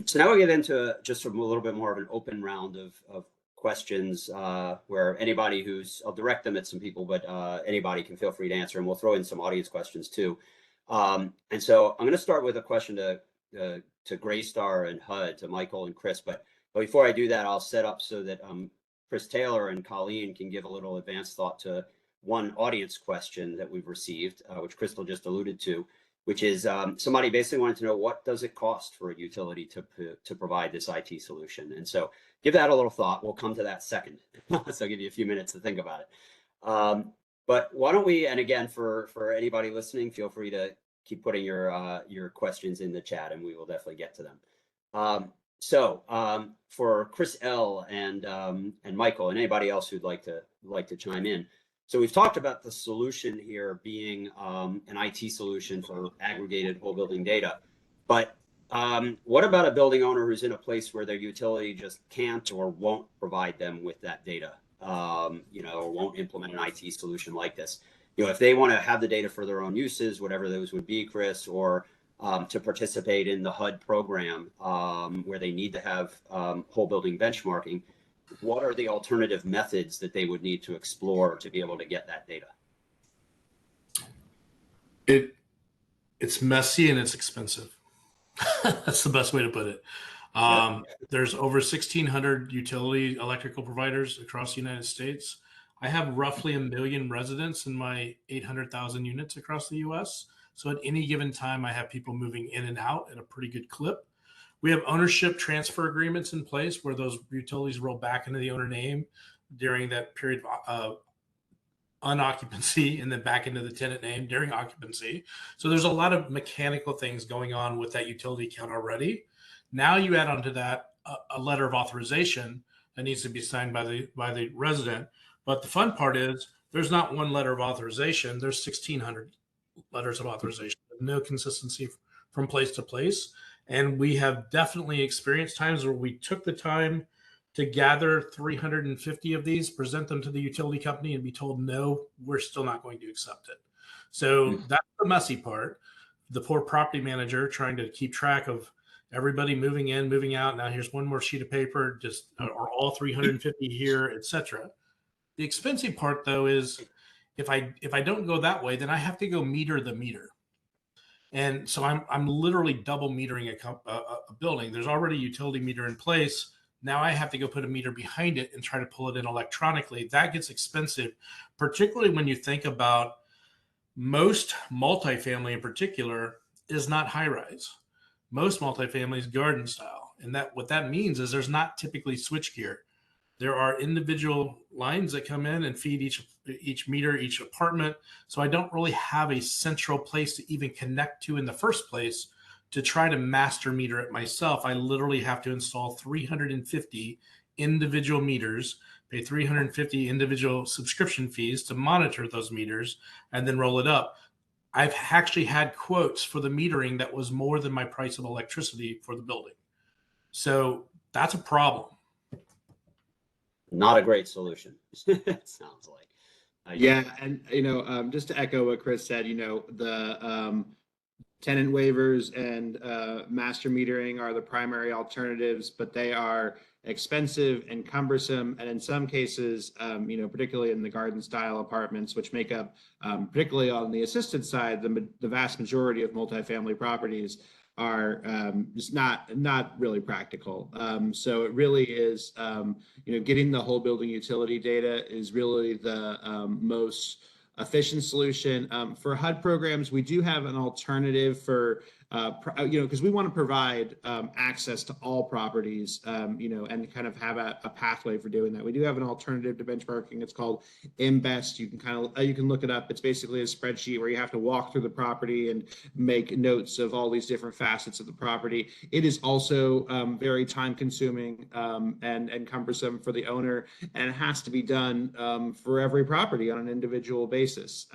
So now we get into just a little bit more of an open round of questions where anybody I'll direct them at some people, but anybody can feel free to answer, and we'll throw in some audience questions too. And so I'm going to start with a question to Graystar and HUD, to Michael and Chris, but before I do that, I'll set up so that Chris Taylor and Colleen can give a little advanced thought to one audience question that we've received, which Crystal just alluded to, which is somebody basically wanted to know, what does it cost for a utility to provide this IT solution? And so give that a little thought. We'll come to that second. So I'll give you a few minutes to think about it. But why don't we, and again, for anybody listening, feel free to keep putting your questions in the chat, and we will definitely get to them. So for Chris L. and Michael and anybody else who'd like to chime in. So we've talked about the solution here being an IT solution for aggregated whole building data, but what about a building owner who's in a place where their utility just can't or won't provide them with that data, or won't implement an IT solution like this? If they want to have the data for their own uses, whatever those would be, Chris, or to participate in the HUD program where they need to have whole building benchmarking, what are the alternative methods that they would need to explore to be able to get that data? It's messy and it's expensive. That's the best way to put it. There's over 1,600 utility electrical providers across the United States. I have roughly 1 million residents in my 800,000 units across the US. So at any given time, I have people moving in and out at a pretty good clip. We have ownership transfer agreements in place where those utilities roll back into the owner name during that period of unoccupancy and then back into the tenant name during occupancy. So there's a lot of mechanical things going on with that utility account already. Now you add onto that a letter of authorization that needs to be signed by the resident. But the fun part is there's not one letter of authorization. There's 1,600 letters of authorization. No consistency from place to place. And we have definitely experienced times where we took the time to gather 350 of these, present them to the utility company, and be told, no, we're still not going to accept it. So that's the messy part. The poor property manager trying to keep track of everybody moving in, moving out. Now here's one more sheet of paper, just are all 350 here, etc. The expensive part, though, is if I don't go that way, then I have to go meter the meter. And so I'm literally double metering a building. There's already a utility meter in place. Now I have to go put a meter behind it and try to pull it in electronically. That gets expensive, particularly when you think about most multifamily in particular is not high rise. Most multifamily is garden style. And that what that means is there's not typically switchgear. There are individual lines that come in and feed each meter, each apartment. So I don't really have a central place to even connect to in the first place to try to master meter it myself. I literally have to install 350 individual meters, pay 350 individual subscription fees to monitor those meters, and then roll it up. I've actually had quotes for the metering that was more than my price of electricity for the building. So that's a problem. Not a great solution. It sounds like. Yeah, and just to echo what Chris said, the tenant waivers and master metering are the primary alternatives, but they are expensive and cumbersome, and in some cases, particularly in the garden style apartments, which make up, particularly on the assisted side, the vast majority of multifamily properties, are just not really practical. So it really is, getting the whole building utility data is really the most efficient solution. For HUD programs, we do have an alternative for, because we want to provide access to all properties, and kind of have a pathway for doing that. We do have an alternative to benchmarking. It's called InBest. You can look it up. It's basically a spreadsheet where you have to walk through the property and make notes of all these different facets of the property. It is also very time consuming and cumbersome for the owner, and it has to be done for every property on an individual basis.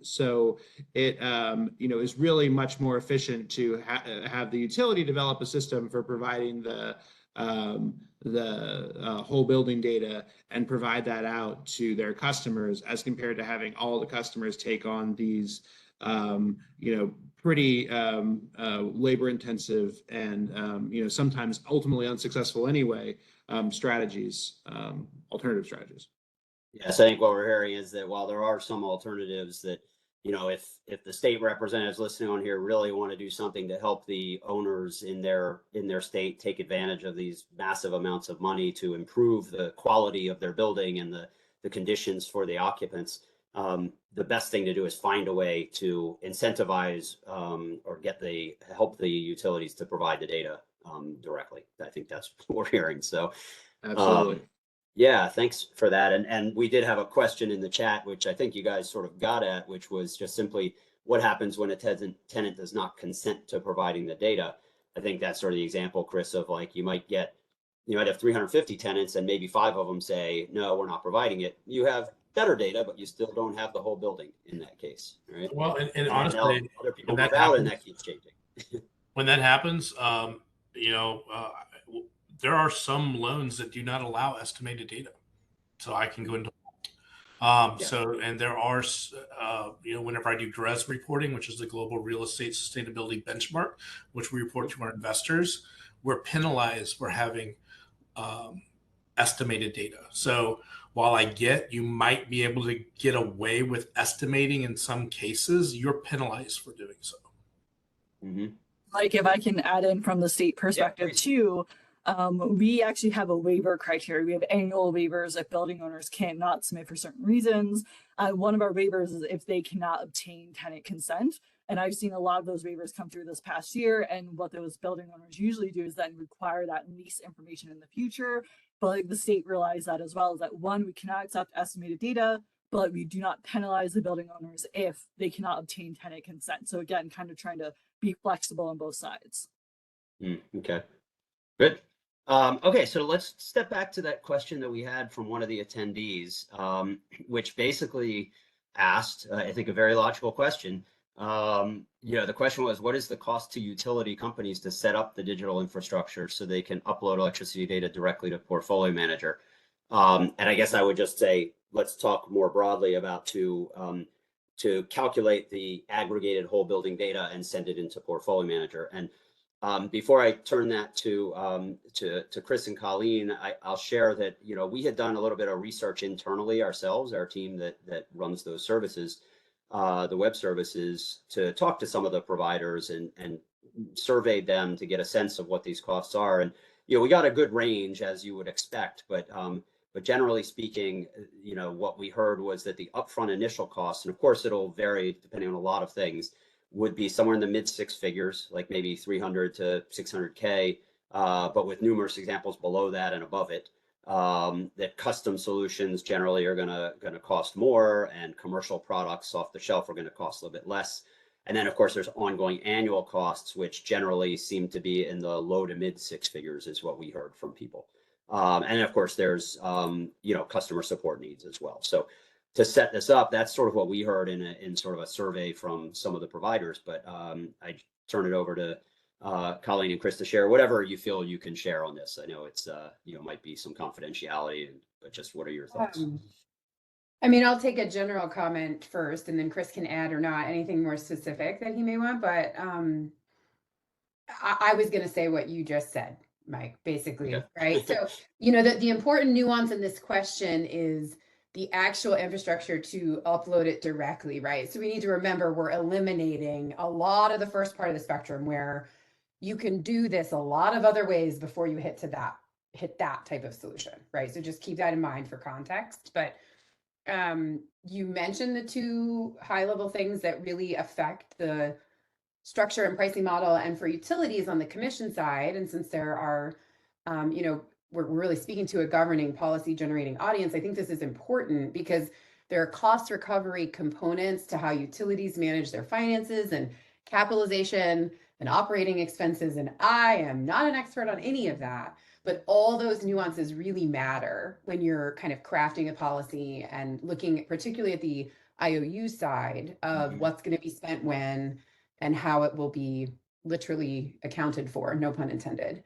So it is really much more efficient to have the utility develop a system for providing the whole building data and provide that out to their customers, as compared to having all the customers take on these pretty labor intensive and sometimes ultimately unsuccessful anyway strategies, alternative strategies. Yes, I think what we're hearing is that while there are some alternatives that, if the state representatives listening on here really want to do something to help the owners in their state take advantage of these massive amounts of money to improve the quality of their building and the conditions for the occupants, the best thing to do is find a way to incentivize or help the utilities to provide the data directly. I think that's what we're hearing. So absolutely. Yeah, thanks for that. And we did have a question in the chat, which I think you guys sort of got at, which was just simply what happens when a tenant does not consent to providing the data. I think that's sort of the example, Chris, of like you might have 350 tenants and maybe 5 of them say, no, we're not providing it. You have better data, but you still don't have the whole building in that case, right? Well, and honestly, other people move out and that keeps changing. When that happens, there are some loans that do not allow estimated data. So I can go into so, and there are, whenever I do GRES reporting, which is the Global Real Estate Sustainability Benchmark, which we report to our investors, we're penalized for having estimated data. So while you might be able to get away with estimating in some cases, you're penalized for doing so. Mm-hmm. Like if I can add in from the state perspective too, We actually have a waiver criteria. We have annual waivers if building owners cannot submit for certain reasons. One of our waivers is if they cannot obtain tenant consent. And I've seen a lot of those waivers come through this past year. And what those building owners usually do is then require that lease information in the future. But like, the state realized that as well, is that one, we cannot accept estimated data, but we do not penalize the building owners if they cannot obtain tenant consent. So again, kind of trying to be flexible on both sides. Okay, good. Okay, so let's step back to that question that we had from one of the attendees, which basically asked, I think, a very logical question. The question was, what is the cost to utility companies to set up the digital infrastructure so they can upload electricity data directly to Portfolio Manager? And I guess I would just say, let's talk more broadly about to calculate the aggregated whole building data and send it into Portfolio Manager. And before I turn that to Chris and Colleen, I'll share that we had done a little bit of research internally ourselves, our team that runs those services, the web services, to talk to some of the providers and surveyed them to get a sense of what these costs are. And we got a good range, as you would expect, but generally speaking, what we heard was that the upfront initial costs, and of course it'll vary depending on a lot of things, would be somewhere in the mid six figures, like maybe 300 to 600K, but with numerous examples below that and above it. That custom solutions generally are gonna cost more, and commercial products off the shelf are gonna cost a little bit less. And then of course there's ongoing annual costs, which generally seem to be in the low to mid six figures is what we heard from people. And of course there's customer support needs as well. So to set this up, that's sort of what we heard in sort of a survey from some of the providers. But I turn it over to Colleen and Chris to share whatever you feel you can share on this. I know it's might be some confidentiality, but just what are your thoughts? I mean, I'll take a general comment first, and then Chris can add or not anything more specific that he may want. But I was going to say what you just said, Mike, basically, Okay. right? So, the important nuance in this question is the actual infrastructure to upload it directly, right? So we need to remember we're eliminating a lot of the first part of the spectrum where you can do this a lot of other ways before you hit that type of solution, right? So just keep that in mind for context. But you mentioned the two high-level things that really affect the structure and pricing model, and for utilities on the commission side. And since there are, we're really speaking to a governing policy generating audience, I think this is important because there are cost recovery components to how utilities manage their finances and capitalization and operating expenses. And I am not an expert on any of that, but all those nuances really matter when you're kind of crafting a policy and looking particularly at the IOU side of what's going to be spent when and how it will be literally accounted for, no pun intended.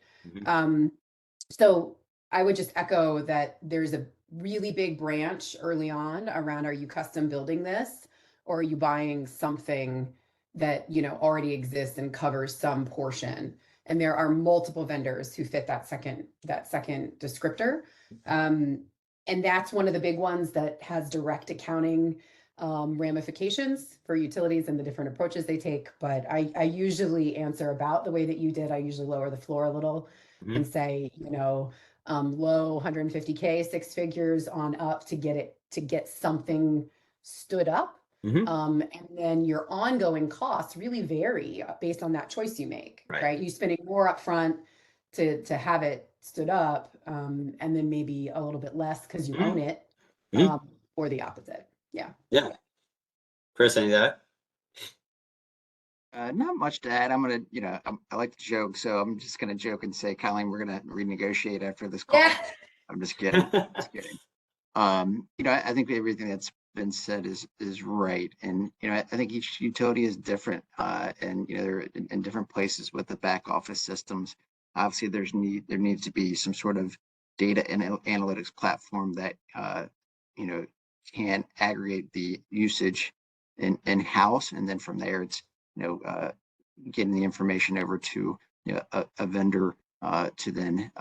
So I would just echo that there's a really big branch early on around, are you custom building this, or are you buying something that already exists and covers some portion? And there are multiple vendors who fit that second descriptor. And that's one of the big ones that has direct accounting ramifications for utilities and the different approaches they take. But I usually answer about the way that you did. I usually lower the floor a little and say, low 150K, six figures on up to get something stood up. And then your ongoing costs really vary based on that choice you make, right? You spending more upfront to have it stood up, and then maybe a little bit less because you own it, or the opposite. Yeah. Chris, any of that? Not much to add. I'm gonna, I like to joke, so I'm just gonna joke and say, Colleen, we're gonna renegotiate after this call. Yeah. I'm just kidding. Just kidding. I think everything that's been said is right, and I think each utility is different, and they're in different places with the back office systems. Obviously, there needs to be some sort of data and analytics platform that can aggregate the usage in house, and then from there it's getting the information over to a vendor to then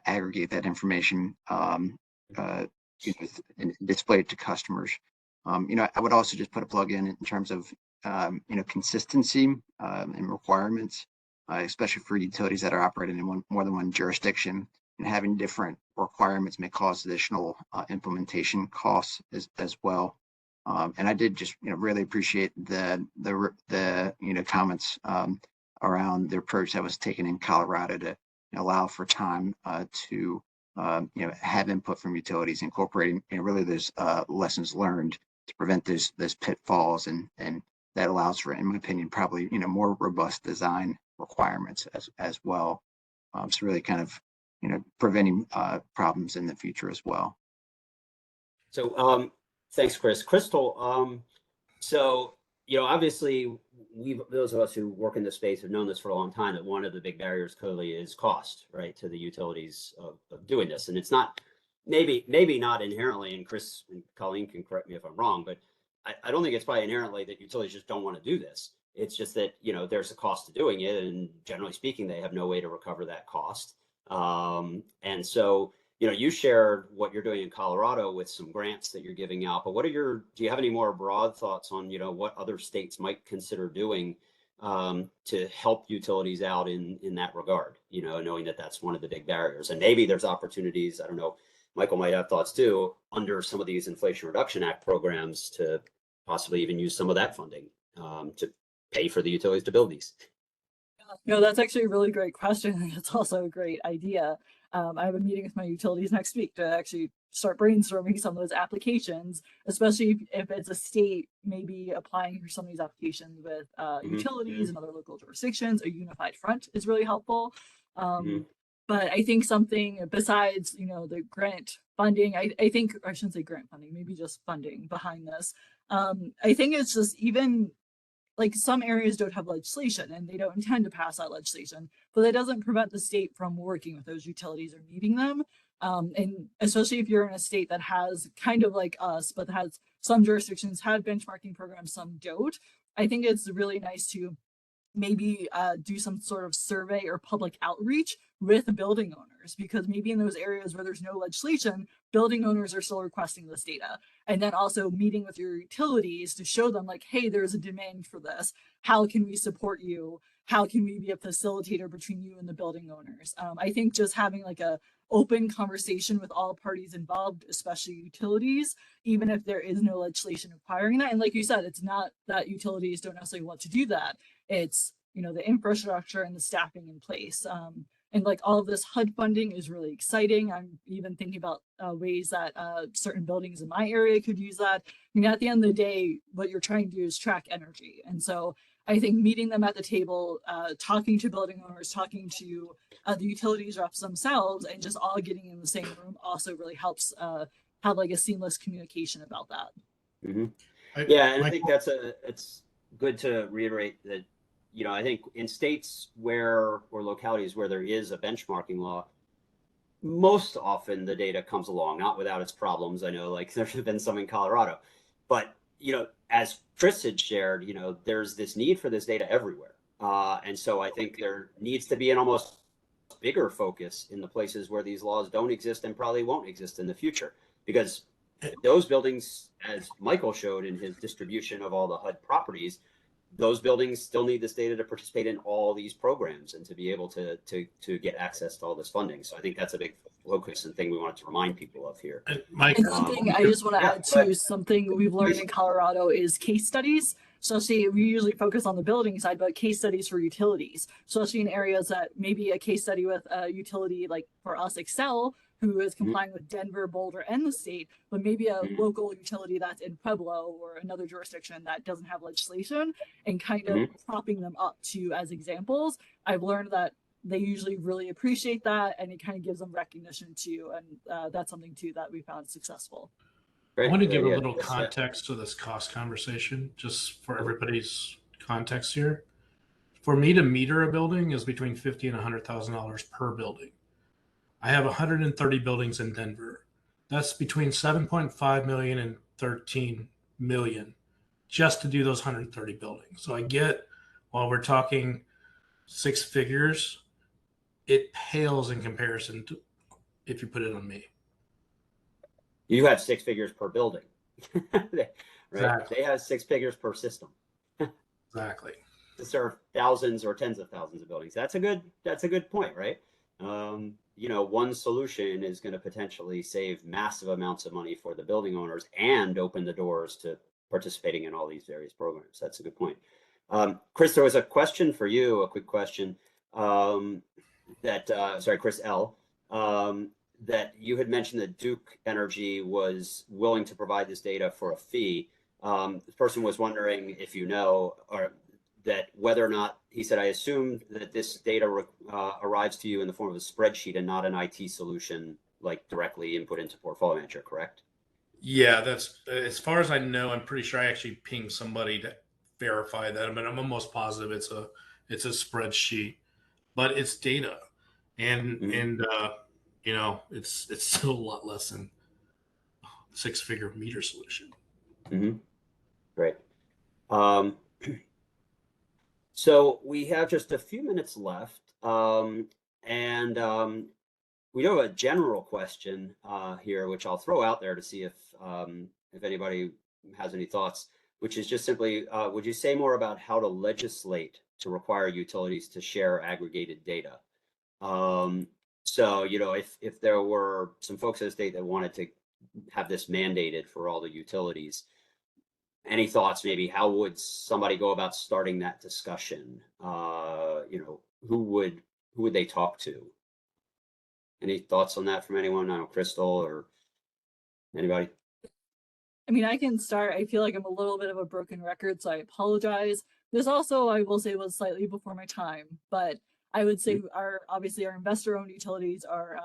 aggregate that information and display it to customers. I would also just put a plug in terms of consistency and requirements. especially for utilities that are operating in more than one jurisdiction, and having different requirements may cause additional implementation costs as well. And I did just really appreciate the comments around the approach that was taken in Colorado to allow for time to have input from utilities, incorporating really those lessons learned to prevent those pitfalls, and that allows for, in my opinion, probably more robust design requirements as well. So really kind of preventing problems in the future as well. So thanks, Chris. Crystal, so obviously those of us who work in this space have known this for a long time, that one of the big barriers clearly is cost, right, to the utilities of doing this. And it's not, maybe not inherently, and Chris and Colleen can correct me if I'm wrong, but I don't think it's probably inherently that utilities just don't want to do this. It's just that, there's a cost to doing it, and generally speaking, they have no way to recover that cost. And so, you shared what you're doing in Colorado with some grants that you're giving out, but do you have any more broad thoughts on, what other states might consider doing to help utilities out in that regard, knowing that that's one of the big barriers? And maybe there's opportunities, I don't know, Michael might have thoughts too, under some of these Inflation Reduction Act programs to possibly even use some of that funding to pay for the utilities to build these. No, that's actually a really great question. I think it's also a great idea. I have a meeting with my utilities next week to actually start brainstorming some of those applications, especially if it's a state maybe applying for some of these applications with utilities and other local jurisdictions. A unified front is really helpful. But I think something besides, the grant funding, I think, or I shouldn't say grant funding, maybe just funding behind this. I think it's just even like some areas don't have legislation and they don't intend to pass that legislation, but that doesn't prevent the state from working with those utilities or meeting them. And especially if you're in a state that has kind of like us, but has some jurisdictions have benchmarking programs, some don't. I think it's really nice to maybe do some sort of survey or public outreach with building owners, because maybe in those areas where there's no legislation, building owners are still requesting this data. And then also meeting with your utilities to show them like, hey, there's a demand for this. How can we support you? How can we be a facilitator between you and the building owners? I think just having like a open conversation with all parties involved, especially utilities, even if there is no legislation requiring that. And like you said, it's not that utilities don't necessarily want to do that. It's, the infrastructure and the staffing in place. And like all of this HUD funding is really exciting. I'm even thinking about ways that certain buildings in my area could use that. I mean, at the end of the day, what you're trying to do is track energy. And so I think meeting them at the table, talking to building owners, talking to the utilities reps themselves, and just all getting in the same room also really helps have like a seamless communication about that. Yeah, and I think it's good to reiterate that, I think in states or localities where there is a benchmarking law, most often the data comes along, not without its problems. I know like there's been some in Colorado, but, as Chris had shared, there's this need for this data everywhere. And so I think there needs to be an almost bigger focus in the places where these laws don't exist and probably won't exist in the future, because those buildings, as Michael showed in his distribution of all the HUD properties, those buildings still need this data to participate in all these programs and to be able to get access to all this funding. So I think that's a big focus and thing we wanted to remind people of here. Mike, and something I just want to add to something we've learned in Colorado is case studies. So we usually focus on the building side, but case studies for utilities, especially in areas that maybe a case study with a utility like for us, Excel, who is complying with Denver, Boulder, and the state, but maybe a local utility that's in Pueblo or another jurisdiction that doesn't have legislation, and kind of propping them up to as examples. I've learned that they usually really appreciate that, and it kind of gives them recognition too. And that's something too that we found successful. I want to give a little context to this cost conversation, just for everybody's context here. For me to meter a building is between $50,000 and $100,000 per building. I have 130 buildings in Denver. That's between 7.5 million and 13 million just to do those 130 buildings. So I get, while we're talking six figures, it pales in comparison to if you put it on me. You have six figures per building, right? Exactly. They have six figures per system. Exactly. to serve thousands or tens of thousands of buildings. That's a good point, right? You know, one solution is going to potentially save massive amounts of money for the building owners and open the doors to participating in all these various programs. That's a good point. Chris, there was a question for you, a quick question sorry, Chris L. That you had mentioned that Duke Energy was willing to provide this data for a fee. The person was wondering if you know, or that whether or not, he said, I assume that this data arrives to you in the form of a spreadsheet and not an IT solution, like directly input into Portfolio Manager, correct? Yeah, that's as far as I know. I'm pretty sure I actually pinged somebody to verify that, but I'm almost positive it's a spreadsheet, but it's data, and you know, it's still a lot less than six-figure meter solution. Great. So we have just a few minutes left, and we do have a general question here, which I'll throw out there to see if anybody has any thoughts, which is just simply, would you say more about how to legislate to require utilities to share aggregated data? So, you know, if there were some folks in the state that wanted to have this mandated for all the utilities, any thoughts? Maybe how would somebody go about starting that discussion? You know, who would they talk to? Any thoughts on that from anyone? I don't know, Crystal or anybody? I mean, I can start. I feel like I'm a little bit of a broken record, so I apologize. This also, I will say, was slightly before my time, but I would say obviously our investor-owned utilities are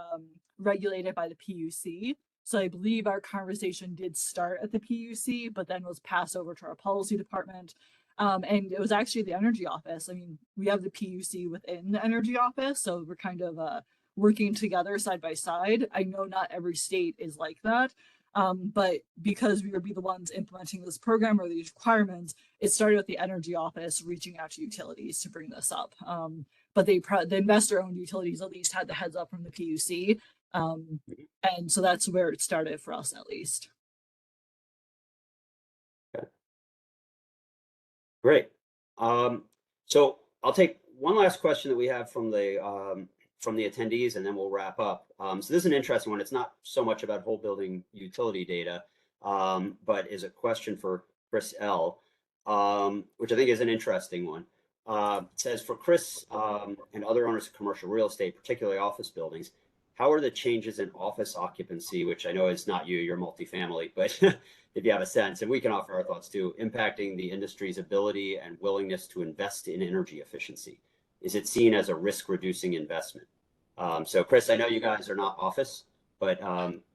regulated by the PUC. So I believe our conversation did start at the PUC, but then was passed over to our policy department. And it was actually the Energy Office. I mean, we have the PUC within the Energy Office, so we're kind of working together side by side. I know not every state is like that. But because we would be the ones implementing this program or these requirements, it started with the Energy Office reaching out to utilities to bring this up. But the investor-owned utilities at least had the heads up from the PUC. And so that's where it started for us, at least. Okay. Great. So I'll take one last question that we have from the attendees, and then we'll wrap up. So this is an interesting one. It's not so much about whole building utility data, but is a question for Chris L., which I think is an interesting one. It says, for Chris and other owners of commercial real estate, particularly office buildings, how are the changes in office occupancy, which I know is not you, you're multifamily, but if you have a sense, and we can offer our thoughts too, impacting the industry's ability and willingness to invest in energy efficiency? Is it seen as a risk-reducing investment? So Chris, I know you guys are not office, but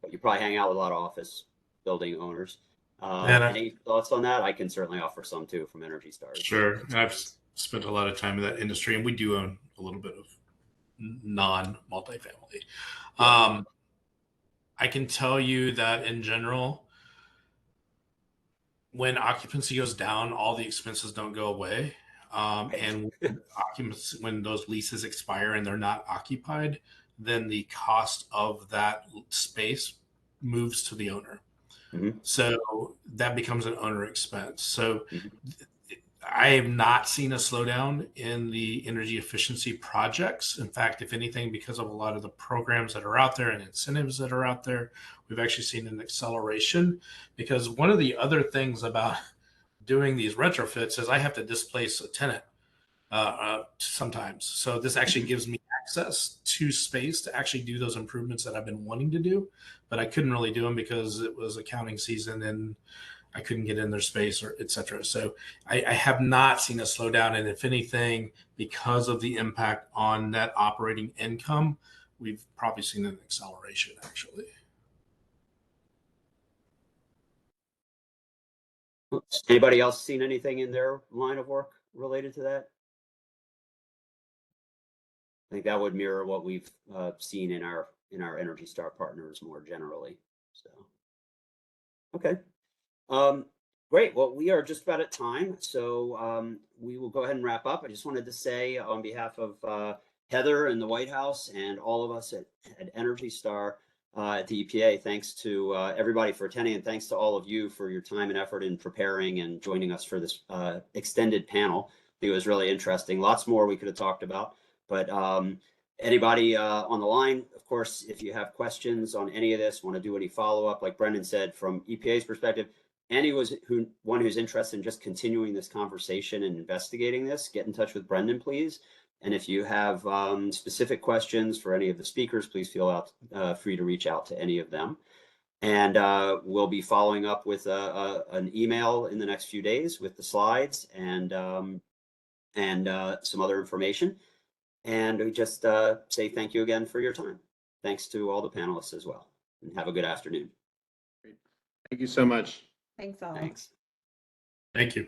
you probably hang out with a lot of office building owners. Any thoughts on that? I can certainly offer some too from Energy Stars. Sure. I've spent a lot of time in that industry, and we do own a little bit of non-multifamily. I can tell you that in general, when occupancy goes down, all the expenses don't go away. And when those leases expire and they're not occupied, then the cost of that space moves to the owner. So that becomes an owner expense. So I have not seen a slowdown in the energy efficiency projects. In fact, if anything, because of a lot of the programs that are out there and incentives that are out there, we've actually seen an acceleration. Because one of the other things about doing these retrofits is I have to displace a tenant sometimes. So this actually gives me access to space to actually do those improvements that I've been wanting to do, but I couldn't really do them because it was accounting season and I couldn't get in their space, or et cetera. So I have not seen a slowdown. And if anything, because of the impact on net operating income, we've probably seen an acceleration actually. Anybody else seen anything in their line of work related to that? I think that would mirror what we've seen in our Energy Star partners more generally. So, okay. Great. Well, we are just about at time, so we will go ahead and wrap up. I just wanted to say on behalf of Heather and the White House and all of us at Energy Star at the EPA, thanks to everybody for attending, and thanks to all of you for your time and effort in preparing and joining us for this extended panel. think it was really interesting. Lots more we could have talked about, but anybody on the line, of course, if you have questions on any of this, want to do any follow-up, like Brendan said, from EPA's perspective, anyone who's interested in just continuing this conversation and investigating this, get in touch with Brendan, please. And if you have specific questions for any of the speakers, please feel free to reach out to any of them. And we'll be following up with an email in the next few days with the slides and some other information. And we just say thank you again for your time. Thanks to all the panelists as well. And have a good afternoon. Thank you so much. Thanks all. Thanks. Thank you.